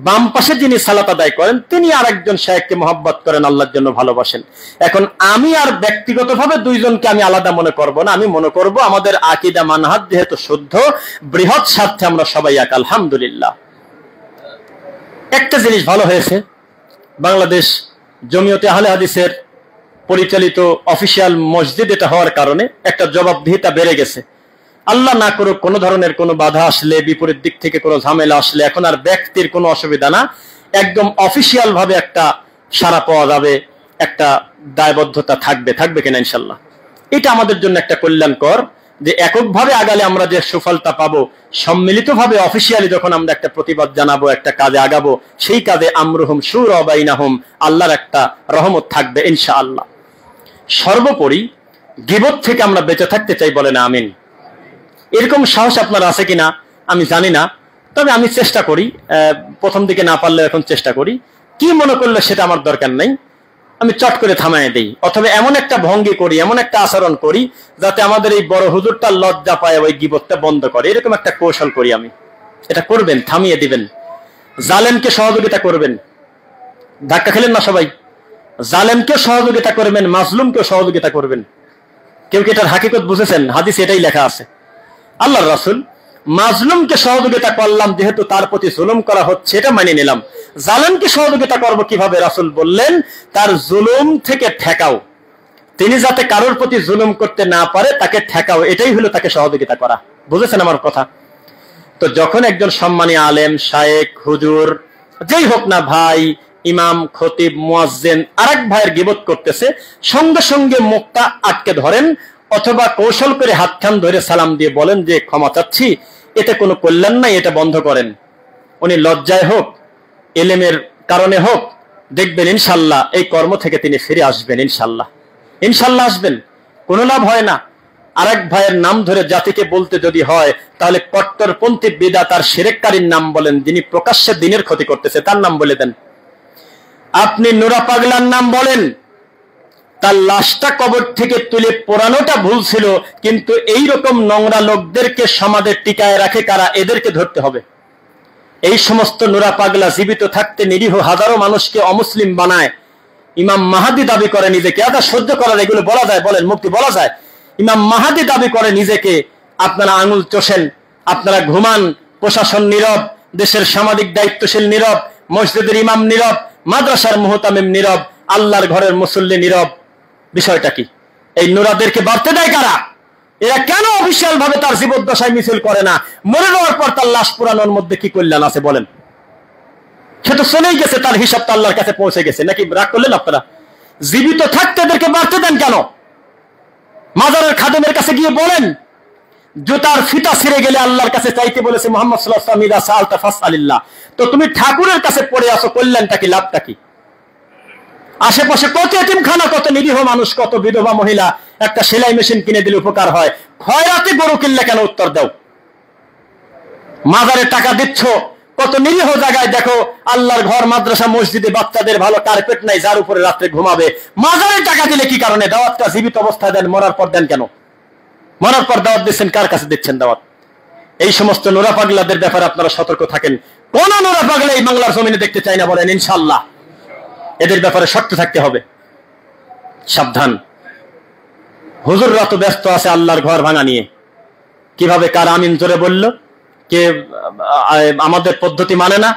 বাম পাশে যিনি সালাত আদায় করেন তিনি আরেকজন শায়েখকে মহব্বত করেন, আল্লাহর জন্য ভালোবাসেন। এখন আমি আর ব্যক্তিগতভাবে দুইজনকে আমি আলাদা মনে করব না, আমি মনে করব আমাদের আকীদা মানহাজ যেহেতু শুদ্ধ, বৃহৎ স্বার্থে আমরা সবাই এক, আলহামদুলিল্লাহ। একটা জিনিস ভালো হয়েছে, বাংলাদেশ জমিয়তে আহলে হাদিসের পরিচালিত অফিসিয়াল মসজিদ এটা হওয়ার কারণে একটা জবাবদিহিতা বেড়ে গেছে। আল্লাহ না করুক কোনো ধরনের কোনো বাধা আসলে, বিপরীত দিক থেকে কোনো ঝামেলা আসলে, এখন আর ব্যক্তির কোনো অসুবিধা না, একদম অফিসিয়াল ভাবে একটা সাড়া পাওয়া যাবে, একটা দায়বদ্ধতা থাকবে কিনা ইনশাল্লাহ। এটা আমাদের জন্য একটা কল্যাণকর, যে এককভাবে আগালে আমরা যে সুফলটা পাবো, সম্মিলিতভাবে অফিসিয়ালি যখন আমরা একটা প্রতিবাদ জানাবো, একটা কাজে আগাবো, সেই কাজে আমরুহুম শুরা বাইনাহুম, আল্লাহর একটা রহমত থাকবে ইনশাআল্লাহ। সর্বোপরি গীবত থেকে আমরা বেঁচে থাকতে চাই, বলেন আমিন। এরকম সাহস আপনার আছে কিনা আমি জানি না, তবে আমি চেষ্টা করি, প্রথম দিকে না পারলে এখন চেষ্টা করি। কি মনে করলে সেটা আমার দরকার নেই, আমি চট করে থামায় দেই, অথবা এমন একটা ভঙ্গি করি, এমন একটা আচরণ করি যাতে আমাদের এই বড় হুজুরটা লজ্জা পায়, ওই গীবতটা বন্ধ করে, এরকম একটা কৌশল করি আমি। এটা করবেন, থামিয়ে দিবেন। জালেমকে সহযোগিতা করবেন। ধাক্কা খেলেন না সবাই? জালেমকে সহযোগিতা করবেন, মাজলুমকে সহযোগিতা করবেন। কেউ কি এটার হাকিকত বুঝেছেন? হাদিস এটাই লেখা আছে। আল্লাহর রাসূল মাজলুমকে সহযোগিতা করলাম, যেহেতু তার প্রতি জুলুম করা হচ্ছে এটা মেনে নিলাম। জালেমকে সহযোগিতা করব কিভাবে? রাসূল বললেন তার জুলুম থেকে ঠেকাও, তিনি যাতে কারোর প্রতি জুলুম করতে না পারে তাকে ঠেকাও, এটাই হলো তাকে সহযোগিতা করা। বুঝেছেন আমার কথা? তো যখন একজন সম্মানী আলেম, শায়েখ, হুজুর, যেই হোক না ভাই, ইমাম, খতিব, মুয়াজ্জিন আরেক ভাইয়ের গীবত করতেছে, সঙ্গে সঙ্গে মুখটা আটকে ধরেন অথবা কৌশল করে হাতখান ধরে সালাম দিয়ে বলেন যে ক্ষমা চাচ্ছি, এতে কোনো কল্যাণ নাই, এটা বন্ধ করেন। উনি লজ্জায় হোক, এলেমের কারণে হোক, দেখবেন ইনশাল্লাহ এই কর্ম থেকে তিনি ফিরে আসবেন। ইনশাল্লাহ, ইনশাল্লাহ আসবেন, কোনো লাভ হয় না। আরেক ভাইয়ের নাম ধরে জাতিকে বলতে যদি হয়, তাহলে কট্টরপন্থী বিদআত আর শিরককারীর নাম বলেন, যিনি প্রকাশ্যে দিনের ক্ষতি করতেছে তার নাম বলে দেন। আপনি নুরা পাগলার নাম বলেন, তার লাশটা কবর থেকে তুলে পোড়ানোটা ভুল ছিল, কিন্তু এই রকম নোংরা লোকদেরকে সমাজে টিকায় রাখে কারা? এদেরকে ধরতে হবে। এই সমস্ত নুরা পাগলা জীবিত থাকতে নিরীহ হাজারো মানুষকে অমুসলিম বানায়। ইমাম মাহাদি দাবি করে নিজেকে, আদা সহ্য করার এগুলো বলা যায়? বলেন, মুক্তি বলা যায়? ইমাম মাহাদি দাবি করে নিজেকে, আপনারা আঙুল চষেন, আপনারা ঘুমান, প্রশাসন নীরব, দেশের সামাজিক দায়িত্বশীল নীরব, মসজিদের ইমাম নীরব, মাদ্রাসার মুহতামিম নীরব, আল্লাহর ঘরের মুসল্লি নীরব। বিষয়টা কি? এই নুরাদেরকে বাড়তে দেয় কারা? এরা কেন অফিসিয়াল ভাবে তার জীবদ্দশায় মিছিল করে না? মরে যাওয়ার পর তার লাশ পুরানোর মধ্যে কি কল্যাণ আছে বলেন? সে তো চলেই গেছে, তার হিসাব তো আল্লাহর কাছে পৌঁছে গেছে। নাকি রাগ করলেন আপনারা? জীবিত থাকতে এদেরকে বাড়তে দেন কেন? মাজারের খাদেমের কাছে গিয়ে বলেন, জুতার ফিতা ছিঁড়ে গেলে আল্লাহর কাছে চাইতে বলেছে মুহাম্মদ সাল্লাল্লাহু আলাইহি ওয়াসাল্লাম, ইদা সাআলতা ফাসআলিল্লাহ। তো তুমি ঠাকুরের কাছে পড়ে আসো, কল্যাণটা কি, লাভটা কি? আশেপাশে কত এতিমখানা, কত নিরীহ মানুষ, কত বিধবা মহিলা, একটা সেলাই মেশিন কিনে দিলে উপকার হয়। খয়রাতে গরু কিনলে কেন? উত্তর দাও। মাজারে টাকা দিচ্ছ, কত নিরীহ জায়গায় দেখো আল্লাহর ঘর, মাদ্রাসা, মসজিদে বাচ্চাদের ভালো কার্পেট নাই, যার উপরে রাত্রে ঘুমাবে। মাজারে টাকা দিলে কি কারণে? দাওয়াতটা জীবিত অবস্থায় দেন, মরার পর দেন কেন? মরার পর দাওয়াত দিচ্ছেন, কার কাছে দিচ্ছেন দাওয়াত? এই সমস্ত নোরা পাগলাদের ব্যাপারে আপনারা সতর্ক থাকেন। কোন নোরা পাগলা এই বাংলার জমিনে দেখতে চাই না, বলেন ইনশাআল্লাহ। এদের ব্যাপারে শক্ত থাকতে হবে, সাবধান। হুজুররা তো ব্যস্ত আছে আল্লাহর ঘর ভাঙা নিয়ে, কিভাবে কার আমিন জোরে বলল, কে আমাদের পদ্ধতি মানে না,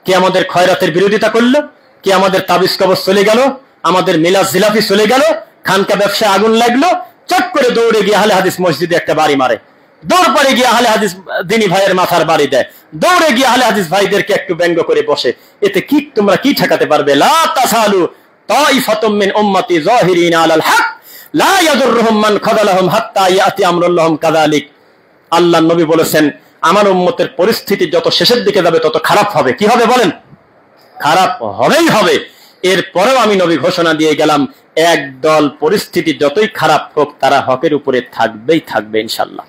কে আমাদের খয়রাতের বিরোধিতা করলো, কে আমাদের তাবিজ কবজ চলে গেল, আমাদের মিলাদ জিলাফি চলে গেল, খানকা ব্যবসায় আগুন লাগলো, চট করে দৌড়ে গিয়ে আহলে হাদিস মসজিদে একটা বাড়ি মারে, দৌড় পরে গিয়ে আহলে হাদিস দিনী ভাইয়ের মাথার বাড়ি দেয়, দৌড়ে গিয়ে আহলে হাদিস ভাইদেরকে একটু ব্যঙ্গ করে বসে। এতে কি তোমরা কি ঠেকাতে পারবে? লা তাসালু তাইফাতুম মিন উম্মতি যাহিরিনা আলাল হক লা ইয়াদুররুহুম মান খাযালাহুম হাত্তা ইয়াতি আমরুল্লাহুম কাযালিক। আল্লাহর নবী বলেছেন, আমার উম্মতের পরিস্থিতি যত শেষের দিকে যাবে তত খারাপ হবে। কি হবে বলেন? খারাপ হবেই হবে। এরপরেও আমি নবী ঘোষণা দিয়ে গেলাম, একদল পরিস্থিতি যতই খারাপ হোক তারা হকের উপরে থাকবেই থাকবে ইনশাআল্লাহ।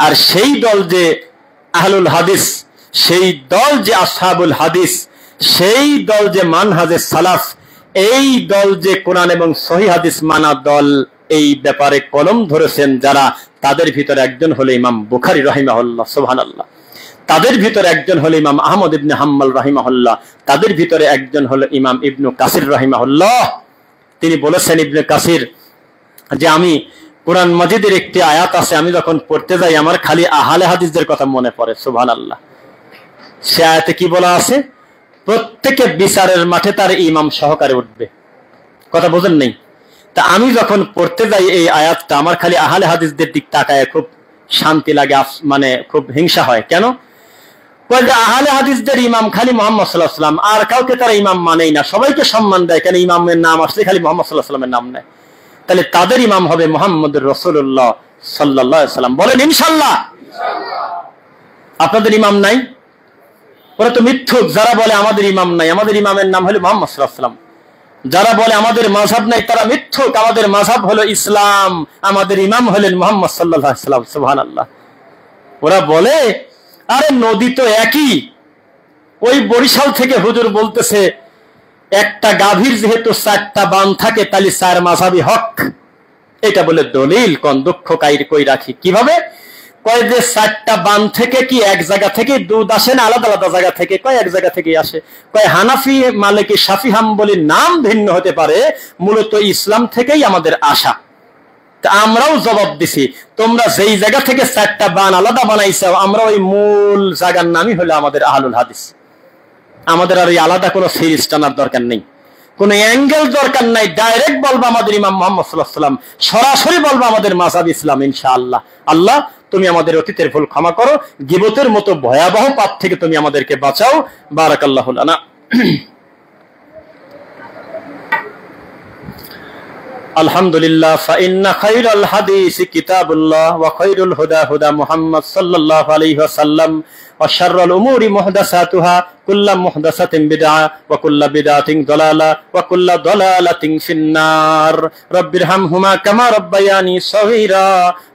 আর সেই দল যে আহলুল হাদিস, সেই দল যে আসহাবুল হাদিস, সেই দল যে মানহাজে সালাফ, এই দল যে কোরআন এবং সহিহ হাদিস মানা দল, এই ব্যাপারে কলম ধরেছেন যারা, তাদের ভিতরে একজন হলো ইমাম বুখারী রাহিমাহুল্লাহ, সুবহানাল্লাহ। তাদের ভিতরে একজন হলো ইমাম আহমদ ইবনে হাম্বল রাহিমাহুল্লাহ। তাদের ভিতরে একজন হলো ইমাম ইবনু কাসির রাহিমাহুল্লাহ। তিনি বলেছেন, ইবনে কাসির, যে আমি কোরআন মাজিদের একটি আয়াত আছে, আমি যখন পড়তে যাই আমার খালি আহলে হাদিসদের কথা মনে পড়ে। সুবহানাল্লাহ। সে আয়াতে কি বলা আছে? প্রত্যেকে বিচারের মাঠে তার ইমাম সহকারে উঠবে। কথা বোঝেন নেই? তা আমি যখন পড়তে যাই এই আয়াতটা, আমার খালি আহলে হাদিসদের দিক তাকায় খুব শান্তি লাগে, মানে খুব হিংসা হয়। কেন? আহলে হাদিসদের ইমাম খালি মুহাম্মদ সাল্লাল্লাহু আলাইহি ওয়াসাল্লাম, আর কাউকে তারা ইমাম মানেই না, সবাইকে সম্মান দেয়। কেন? ইমামের নাম আসলে খালি মুহাম্মদ সাল্লাল্লাহু আলাইহি ওয়াসাল্লামের নাম নেয়। তাহলে তাদের ইমাম হবে মুহাম্মদুর রাসূলুল্লাহ সাল্লাল্লাহু আলাইহি ওয়াসাল্লাম। বলেন ইনশাআল্লাহ। আপনাদের ইমাম নাই? ওরা তো মিথ্যুক। যারা বলে আমাদের ইমাম নাই, আমাদের ইমামের নাম হলো মুহাম্মদ সাল্লাল্লাহু আলাইহি ওয়াসাল্লাম। যারা বলে আমাদের মাযহাব নাই, তারা মিথ্যুক। আমাদের মাযহাব হলো ইসলাম, আমাদের ইমাম হলেন মুহাম্মদ সাল্লাল্লাহু আলাইহি ওয়াসাল্লাম। সুবহানাল্লাহ। ওরা বলে, আরে নদী তো একই। ওই বরিশাল থেকে হুজুর বলতেছে, একটা গাভীর যেহেতু 4টা বান থাকে, তাহলে 4 মাযহাবই হক। এটা বলে দলিল। কোন দুঃখ কাইর কই রাখি। কিভাবে? কয় যে 4টা বান থেকে কি এক জায়গা থেকে দুধ আসে না আলাদা আলাদা জায়গা থেকে? কয় এক জায়গা থেকেই আসে। কয় হানাফি, মালিকি, শাফি, হাম্বলির নাম ভিন্ন হতে পারে, মূলত ইসলাম থেকেই আমাদের আসা। আমরাও জবাব দিছি, তোমরা যেই জায়গা থেকে 4টা বান আলাদা বানাইছো, আমরা ওই মূল জায়গার নামই হলো আমাদের আহলুল হাদিস। আমাদের আর এই আলাদা কোনো সিরিজ টানার দরকার নেই, কোন অ্যাঙ্গেল দরকার নাই। ডাইরেক্ট বলবো আমাদের ইমাম মুহাম্মদ সাল্লাল্লাহু আলাইহি ওয়াসাল্লাম, সরাসরি বলবো আমাদের মাযহাব ইসলাম ইনশাআল্লাহ। আল্লাহ তুমি আমাদের অতীতের ভুল ক্ষমা করো, গীবতের মতো ভয়াবহ পাপ থেকে তুমি আমাদেরকে বাঁচাও। বারাকাল্লাহু লানা। আলহামদুলিল্লাহ, ফাইন্না খায়রাল হাদিসি কিতাবুল্লাহ ওয়া খায়রুল হুদা হুদা মুহাম্মদ সাল্লাল্লাহু আলাইহি ওয়াসাল্লাম ওয়া শাররুল উমুরি মুহদাসাতুহা কুল্লু মুহদাসাতিন বিদআ ওয়া কুল্লু বিদআতিন দালালা ওয়া কুল্লু দালালাতিন ফিন্নার। রাব্বিরহামহুমা কামা রাব্বায়ানি সগীরা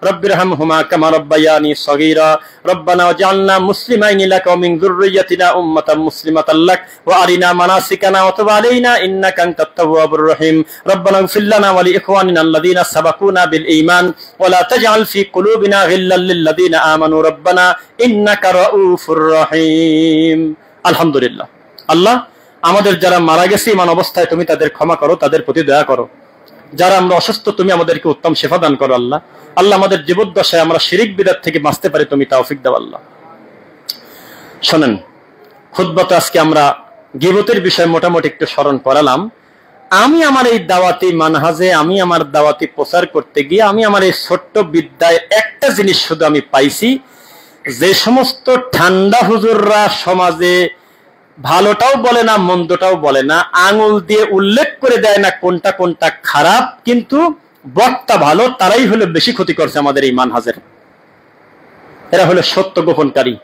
রাব্বিরহামহুমা কামা রাব্বায়ানি সগীরা। রব্বানা ওয়াজআলনা মুসলিমাইনি লাকা ওয়া মিন যুররিয়্যাতিনা উম্মাতান মুসলিমাতান লাক ওয়া আরিনা মানাসিকানা ওয়া তুব আলাইনা ইন্নাকা আনতাত তাওয়াবুর রহিম। রব্বানা ইগফির লানা ওয়া লিইখওয়ানিনা আল্লাযীনা সাবাকুনা বিল ঈমান ওয়া লা তাজআল ফী কুলুবিনা গিল্লাল লিল্লাযীনা আমানু রব্বানা ইন্নাকা রাউফুর রহিম। আলহামদুলিল্লাহ। আল্লাহ আমাদের যারা মারা গেছে ইমান অবস্থায় তুমি তাদের ক্ষমা করো, তাদের প্রতি দয়া করো। যারা আমরা অসুস্থ তুমি আমাদেরকে উত্তম শিফা দান করো আল্লাহ। আল্লাহ আমাদের জীবদ্দশায় আমরা শিরিক বিদআত থেকে বাঁচতে পারি তুমি তৌফিক দাও আল্লাহ। শোনেন, খুতবাতে আজকে আমরা গীবতের বিষয় মোটামুটি একটু স্মরণ করালাম। আমি আমার এই দাওয়াতি মানহাজে, আমি আমার দাওয়াতি প্রচার করতে গিয়ে আমি আমার এই ছোট্ট বিদ্যায় একটা জিনিস শুধু আমি পাইছি, যে সমস্ত ঠান্ডা হুজুররা সমাজে ভালোটাও বলে না মন্দটাও বলে না, আঙুল দিয়ে উল্লেখ করে দেয় না কোনটা কোনটা খারাপ, কিন্তু বক্তা ভালো, তারাই হলো বেশি ক্ষতি করছে আমাদের এই মানহাজের। এরা হলো সত্য গোপনকারী।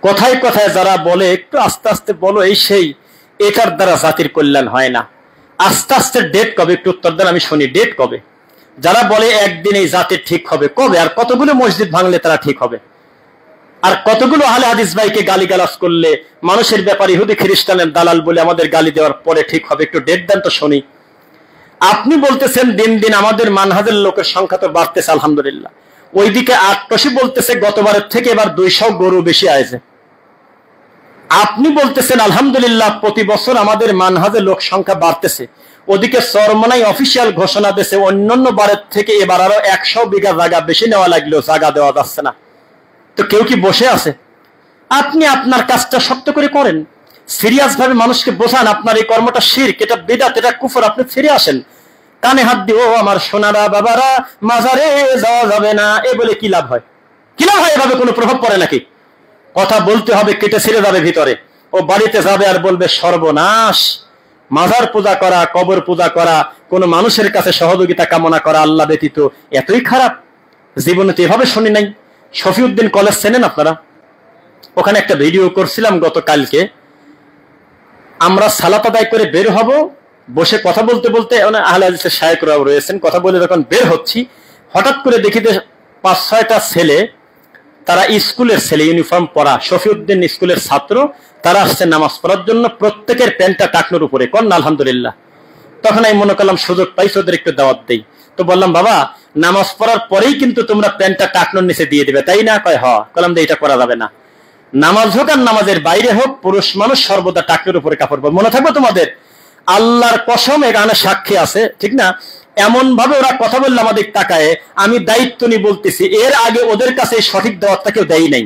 কথায় কথায় যারা বলে একটু আস্তে আস্তে বলো এই সেই, এটার দ্বারা জাতির কল্যাণ হয় না। আস্তে আস্তে ডেট কবে, একটু উত্তর দেন আমি শুনি, ডেট কবে? যারা বলে একদিন এই জাতির ঠিক হবে, কবে? আর কতগুলো মসজিদ ভাঙলে তারা ঠিক হবে? আর কতগুলো আহলে হাদিস ভাইকে গালিগালাজ করলে, মানুষের ব্যাপারে ইহুদি খ্রিস্টানের দালাল বলে আমাদের গালি দেওয়ার পরে ঠিক হবে? একটু ডেট দেন তো শুনি। আপনি বলতেছেন দিন দিন আমাদের মানহাজের লোকের সংখ্যা তো বাড়তেছে আলহামদুলিল্লাহ, ওইদিকে আটটসি বলতেছে গতবারের থেকে এবার 200 গরু বেশি আয়েছে। আপনি বলতেছেন আলহামদুলিল্লাহ প্রতি বছর আমাদের মানহাজের লোক সংখ্যা বাড়তেছে, ওদিকে চরমনাই অফিসিয়াল ঘোষণা দিয়েছে অন্যান্য বারের থেকে এবার আরো 100 বিঘা জায়গা বেশি নেওয়া লাগলেও জায়গা দেওয়া যাচ্ছে না। তো কেউ কি বসে আছে? আপনি আপনার কাজটা শক্ত করে করেন, সিরিয়াস ভাবে মানুষকে বোঝান আপনার এই কর্মটা শিরক, এটা বিদআত, এটা কুফর। আপনি ফিরে আসেন, কানে হাত দিয়ে ও আমার সোনারা বাবারা মাজারে যাওয়া যাবে না এ বলে কি লাভ হয়? কি লাভ হয়? এভাবে কোনো প্রভাব পড়ে নাকি? কথা বলতে হবে, কেটে ছিঁড়ে যাবে ভিতরে। ও বাড়িতে যাবে আর বলবে সর্বনাশ, মাজার পূজা করা, কবর পূজা করা, কোন মানুষের কাছে সহযোগিতা কামনা করা আল্লাহ ব্যতীত এতই খারাপ। জীবনে তো এভাবে শুনি নাই। শফিউদ্দিন কলেজ চেনেন আপনারা? ওখানে একটা ভিডিও করছিলাম গতকালকে। আমরা সালাত আদায় করে বের হব, বসে কথা বলতে বলতে আহলে হাদিসের শায়েখরাও রয়েছেন, কথা বলে যখন বের হচ্ছি হঠাৎ করে দেখি যে 5-6টা ছেলে, তারা স্কুলের ছেলে, ইউনিফর্ম পরা, শফিউদ্দিন স্কুলের ছাত্র, তারা আসছে নামাজ পড়ার জন্য, প্রত্যেকের প্যান্টটা টাকনোর উপরে। কোন আলহামদুলিল্লাহ। তখন আমি মনে করলাম সুযোগ পাইছি ওদের একটু দাওয়াত দেই। তো বললাম বাবা নামাজ পড়ার পরেই কিন্তু তোমরা প্যান্টটা টাকনোর নিচে দিয়ে দিবে, তাই না? কয় হ। বললাম যে এটা করা যাবে না, নামাজ হোক আর নামাজের বাইরে হোক পুরুষ মানুষ সর্বদা টাকনোর উপরে কাপড় পরবে। মনে থাকবে তোমাদের? আল্লাহর কসম এখানে সাক্ষী আছে, ঠিক না? এমন ভাবে ওরা কথা বললে আমাদের তাকায়, আমি দায়িত্ব নিয়ে বলতেছি, এর আগে ওদের কাছে সঠিক দাওয়াতটা কেউ দেয় নাই।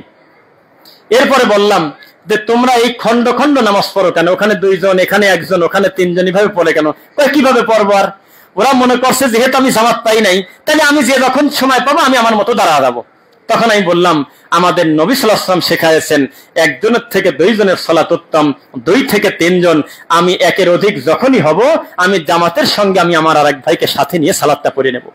এরপরে বললাম যে তোমরা এই খন্ড খন্ড নামাজ পড়ো কেন? ওখানে 2 জন, এখানে 1 জন, ওখানে 3 জন, এভাবে পড়ে কেন? কিভাবে পড়বো? আর ওরা মনে করছে যেহেতু আমি জামাত পাই নাই, তাহলে আমি যে যখন সময় পাবো আমি আমার মতো দাঁড়া যাবো। তখন আমি বললাম আমাদের নবী সাল্লাল্লাহু আলাইহি ওয়াসাল্লাম শেখায়েছেন 1 জনের থেকে 2 জনের সালাত উত্তম, 2 থেকে 3 জন, আমি 1-এর অধিক যখনই হব আমি জামাতের সঙ্গে আমি আমার আরেক ভাইকে সাথে নিয়ে সালাতটা পড়ে নেব।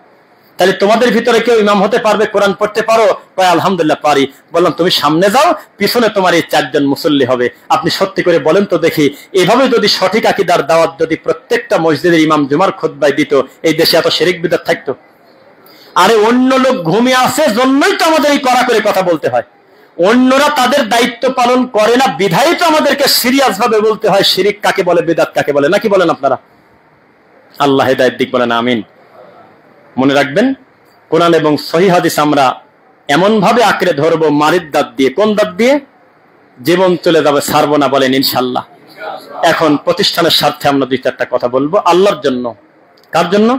তাহলে তোমাদের ভিতরে কেউ ইমাম হতে পারবে? কোরআন পড়তে পারো? কয় আলহামদুলিল্লাহ পারি। বললাম তুমি সামনে যাও, পিছনে তোমার এই 4 জন মুসল্লি হবে। আপনি সত্যি করে বলেন তো দেখি, এভাবে যদি সঠিক আকীদার দাওয়াত যদি প্রত্যেকটা মসজিদের ইমাম জুমার খুতবায় দিত, এই দেশে এত শিরক বিদআত থাকতো? আরে অন্য লোক ঘুমিয়ে আছে জন্যই তো আমাদের এই কড়া করে কথা বলতে হয়। অন্যরা তাদের দায়িত্ব পালন করে না বিধায় তো আমাদেরকে সিরিয়াস ভাবে বলতে হয় শিরক কাকে বলে, বিদআত কাকে বলে। নাকি বলেন আপনারা? আল্লাহ হেদায়েত দিক, বলেন আমিন। মনে রাখবেন, কোরআন এবং সহিহ হাদিস আমরা এমন ভাবে আঁকড়ে ধরবো মারির দাঁত দিয়ে। কোন দাঁত দিয়ে? জীবন চলে যাবে, ছাড়বো না, বলেন ইনশাল্লাহ। এখন প্রতিষ্ঠানের স্বার্থে আমরা দুই চারটা কথা বলবো আল্লাহর জন্য। কার জন্য?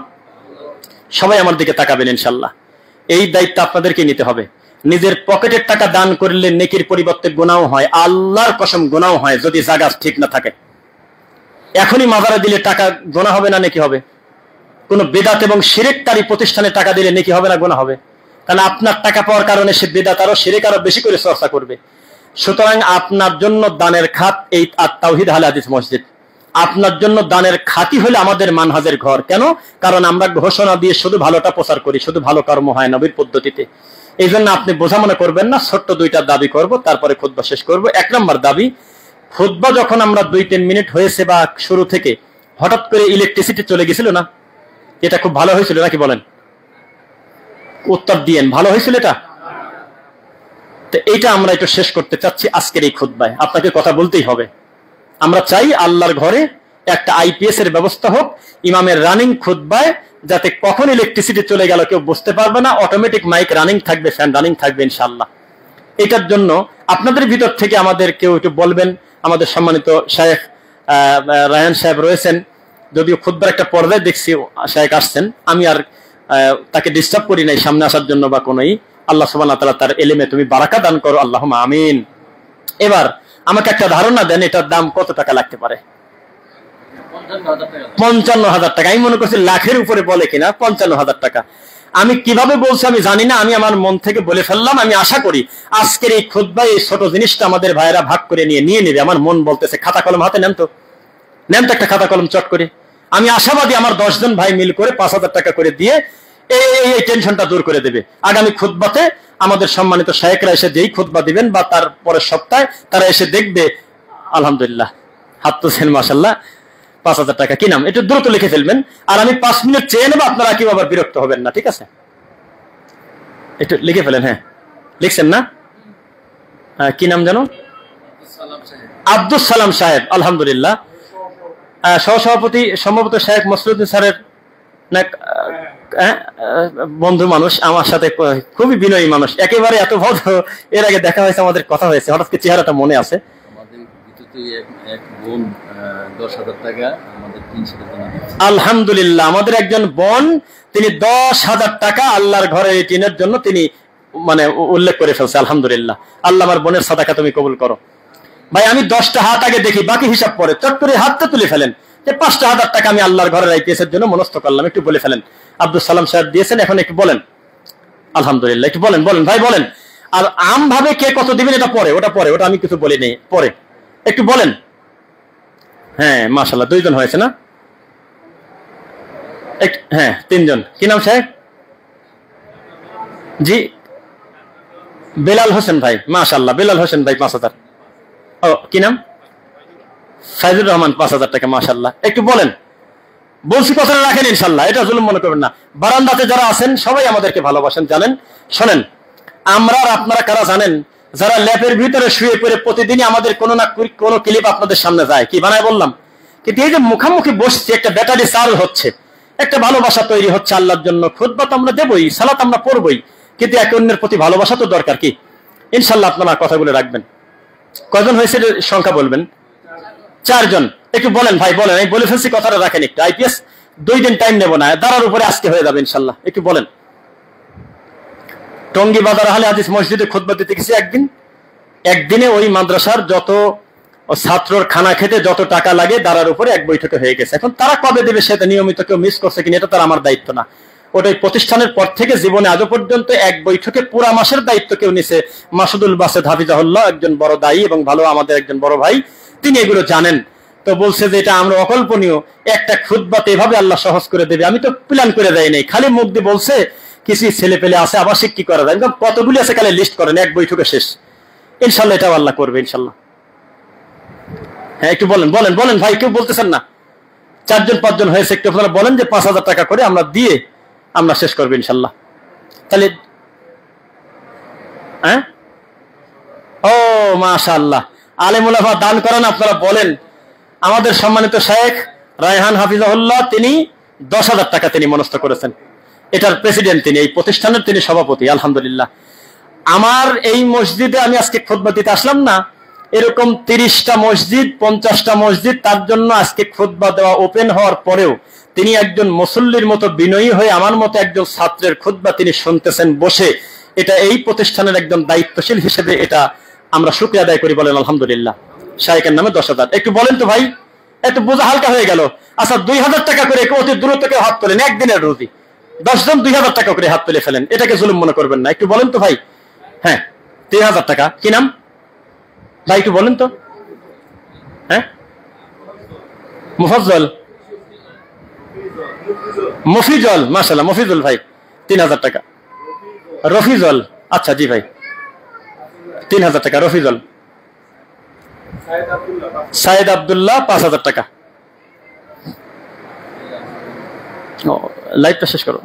সবাই আমার দিকে তাকাবেন ইনশাল্লাহ। এই দায়িত্ব আপনাদেরকে নিতে হবে। নিজের পকেটের টাকা দান করলে নেকির পরিবর্তে গুনাহ হয়, আল্লাহর কসম গুনাহ হয় যদি জায়গা ঠিক না থাকে। এখনই মাজারে দিলে টাকা গুনাহ হবে না নেকি হবে? কোন বেদাত এবং শিরককারী প্রতিষ্ঠানে টাকা দিলে নেকি হবে না গুনাহ হবে? কারণ আপনার টাকা পাওয়ার কারণে সে বেদাত আরো শিরক আরো বেশি করে চর্চা করবে। সুতরাং আপনার জন্য দানের খাত এই তাওহীদ আহলে হাদিস মসজিদ। আপনার জন্য দানের খাতি হলে আমাদের মানহাজের ঘর। কেন? কারণ আমরা ঘোষণা দিয়ে শুধু ভালোটা প্রচার করি, শুধু ভালো কর্ম হয় নবীর পদ্ধতিতে। এই জন্য আপনি বোঝা মনে করবেন না। ছোট্ট দুইটা দাবি করব, তারপরে খুতবা শেষ করব। এক নম্বর দাবি, খুতবা যখন আমরা 2-3 মিনিট হয়েছে বা শুরু থেকে হঠাৎ করে ইলেকট্রিসিটি চলে গেছিল না, এটা খুব ভালো হয়েছিল নাকি বলেন? উত্তর দিয়েন, ভালো হয়েছিল এটা? তো এইটা আমরা একটু শেষ করতে চাচ্ছি আজকের এই খুতবায়। আপনাকে কথা বলতেই হবে। আমরা চাই আল্লাহর ঘরে একটা আইপিএস এর ব্যবস্থা হোক ইমামের রানিং খুতবায়, যাতে কখন ইলেকট্রিসিটি চলে গেল কেউ বুঝতে পারবে না। অটোমেটিক মাইক রানিং থাকবে, ফ্যান রানিং থাকবে ইনশাআল্লাহ। এটার জন্য আপনাদের ভিতর থেকে আমাদের কেউ একটু বলবেন। আমাদের সম্মানিত শায়েখ রায়হান সাহেব রয়েছেন, যদিও খুতবার একটা পর্দায় দেখছি শায়েখ আসছেন, আমি আর তাকে ডিস্টার্ব করি নাই সামনে আসার জন্য বা কোনোই। আল্লাহ সুবহানাহু ওয়া তাআলা তার ইলমে তুমি বারাকা দান করো, আল্লাহুম্মা আমিন। এবার আমাকে একটা ধারণা দেন, এটার দাম কত টাকা লাগতে পারে? 55,000 টাকা। আমি মনে করছি লাখের উপরে বলে কিনা। 55,000 টাকা। আমি কিভাবে বলছি আমি জানি না, আমি আমার মন থেকে বলে ফেললাম। আমি আশা করি আজকের এই খুতবায় এই ছোট জিনিসটা আমাদের ভাইয়েরা ভাগ করে নিয়ে নেবে। আমার মন বলতেছে খাতা কলম হাতে নেন তো, নেন তো একটা খাতা কলম চট করে। আমি আশাবাদী আমার 10 জন ভাই মিল করে 5,000 টাকা করে দিয়ে এই টেনশনটা দূর করে দেবে। আগামী খুতবাতে আমাদের সম্মানিত শায়েখরা এসে যেই খুতবা দিবেন বা তার পরের সপ্তাহে তারা এসে দেখবে, আলহামদুলিল্লাহ হাত তুলছেন মাশাআল্লাহ, 5,000 টাকা। কি নাম? একটু দ্রুত লিখে ফেলবেন। আর আমি 5 মিনিট চেয়ে নেবো, আপনারা কেউ আবার বিরক্ত হবেন না, ঠিক আছে? একটু লিখে ফেলেন। হ্যাঁ, লিখছেন না? কি নাম জানো? আব্দুল সালাম সাহেব। আলহামদুলিল্লাহ। সহসভাপতি সম্ভবত শায়েখ মসরুদ্দিন স্যারের বন্ধু মানুষ, আমার সাথে খুবই বিনয়ী মানুষ, একেবারে এত ভদ্র। এর আগে দেখা হয়েছে, আমাদের কথা হয়েছে, হঠাৎ করে চেহারাটা মনে আছে। আলহামদুলিল্লাহ, আমাদের একজন বোন, তিনি 10,000 টাকা আল্লাহর ঘরে এই টিনের জন্য তিনি মানে উল্লেখ করে ফেলছে। আলহামদুলিল্লাহ। আল্লাহ আমার বোনের সাদাকা তুমি কবুল করো। ভাই আমি 10টা হাত আগে দেখি, বাকি হিসাব পরে। চট করে হাতটা তুলে ফেলেন যে 5,000 টাকা আমি আল্লাহর ঘরের আইপিএস এর জন্য মনস্থ করলাম। একটু বলে ফেলেন। আব্দুল সালাম সাহেব দিয়েছেন, এখন একটু বলেন। আলহামদুলিল্লাহ, একটু বলেন ভাই বলেন। আর আম ভাবে কে কত দিবেন এটা পরে, ওটা আমি কিছু বলি নেই, পরে একটু বলেন। হ্যাঁ মাশাআল্লাহ, 2 জন হয়েছে না? হ্যাঁ 3 জন। কি নাম সাহেব? জি বেলাল হোসেন ভাই। মাশাআল্লাহ, বেলাল হোসেন ভাই 5,000। ও কি নাম? সাইদুর রহমান 5,000 টাকা। মাশাআল্লাহ, একটু বলেন। বলছি কথাটা রাখেন ইনশাআল্লাহ, এটা জুলুম মনে করবেন না। বারান্দাতে যারা আছেন সবাই আমাদেরকে ভালোবাসেন, জানেন। শোনেন, আমরা আর আপনারা কারা জানেন? যারা ল্যাপের ভিতরে শুয়ে পড়ে প্রতিদিনই আমাদের কোনো না কোনো ক্লিপ আপনাদের সামনে যায়, কি বানায় বললাম। কিন্তু এই যে মুখামুখি বসছে, একটা ব্যাটারি চাল হচ্ছে, একটা ভালোবাসা তৈরি হচ্ছে আল্লাহর জন্য। খুতবা তো আমরা দেবই, সালাত আমরা পড়বই, কিন্তু একে অন্যের প্রতি ভালোবাসা তো দরকার। কি ইনশাআল্লাহ আপনারা কথাগুলো রাখবেন। কয়জন হয়েছে সংখ্যা বলবেন? 4 জন। একটু বলেন ভাই, বলেন। আমি বলে ফেলছি, কথাটা রাখেন একটু। আইপিএস 2 দিন টাইম নেব না, দাঁড়ার উপরে আজকে হয়ে যাবে ইনশাআল্লাহ। একটু বলেন। টঙ্গী বাজার আহলে হাদিস মসজিদে খুতবা দিতে গেছি একদিনে ওই মাদ্রাসার যত ছাত্রর খানা খেতে যত টাকা লাগে দাঁড়ার উপরে এক বৈঠকে হয়ে গেছে। এখন তারা কবে দেবে সেটা নিয়মিত কেউ মিস করছে কিনা এটা তার আমার দায়িত্ব না। ওটাই প্রতিষ্ঠানের পর থেকে জীবনে আজও পর্যন্ত এক বৈঠকে পুরা মাসের দায়িত্ব কেউ নিছে। মাসুদুল বাসেদ হাফিজাহুল্লাহ একজন বড় দায়ী এবং ভালো আমাদের একজন বড় ভাই, তিনি এগুলো জানেন। তো বলছে যে এটা আমরা অকল্পনীয়, একটা খুতবাতে এভাবে আল্লাহ সহজ করে দেবে। আমি তো প্ল্যান করে দেয় নাই, খালি মুখ দিয়ে বলছে কিছু ছেলে পেলে আছে, আবাসিক কি করা যায়, কতগুলি আছে খালি লিস্ট করেন, এক বৈঠকে শেষ। ইনশাল্লাহ এটাও আল্লাহ করবে ইনশাল্লাহ। হ্যাঁ একটু বলেন ভাই, কেউ বলতেছেন না? 4 জন 5 জন হয়েছে, একটু আপনারা বলেন যে 5,000 টাকা করে আমরা দিয়ে আমরা শেষ করবো ইনশাল্লাহ। তাহলে হ্যাঁ, ও মাশাআল্লাহ, আলেম উলামা দান করেন, আপনারা বলেন। আমাদের সম্মানিত শায়েখ রায়হান হাফিজাহুল্লাহ, তিনি 10,000 টাকা তিনি মনস্থ করেছেন। এটার প্রেসিডেন্ট তিনি, এই প্রতিষ্ঠানের তিনি সভাপতি। আলহামদুলিল্লাহ। আমার এই মসজিদে আমি আজকে খুতবা দিতে আসলাম না, এরকম 30টা মসজিদ 50টা মসজিদ তার জন্য আজকে খুতবা দেওয়া ওপেন হওয়ার পরেও তিনি একজন মুসল্লির মতো বিনয়ী হয়ে আমার মতো একজন ছাত্রের খুতবা তিনি শুনতেছেন বসে, এটা এই প্রতিষ্ঠানের একজন দায়িত্বশীল হিসেবে এটা আমরা শুকরিয়া আদায় করি, বলেন আলহামদুলিল্লাহ। শায়েখের নামে 10,000। একটু বলেন তো ভাই, এত বোঝা হালকা হয়ে গেল। আচ্ছা 2,000 টাকা করে অতি দ্রুত কেউ হাত তোলেন, একদিনের রুজি 10 জন 2,000 টাকা করে হাত তুলে ফেলেন, এটাকে জুলুম মনে করবেন না। একটু বলেন তো ভাই। হ্যাঁ 3,000 টাকা, কি নাম ভাই একটু বলেন তো। হ্যাঁ মুফাজ্জল, মফিজল, মাশাআল্লাহ মফিজুল ভাই 3,000 টাকা। রফিজল, আচ্ছা জি ভাই 3,000 টাকা। রফিজল। সাইদ আব্দুল্লাহ 5,000 টাকা। লাইভটা শেষ করো।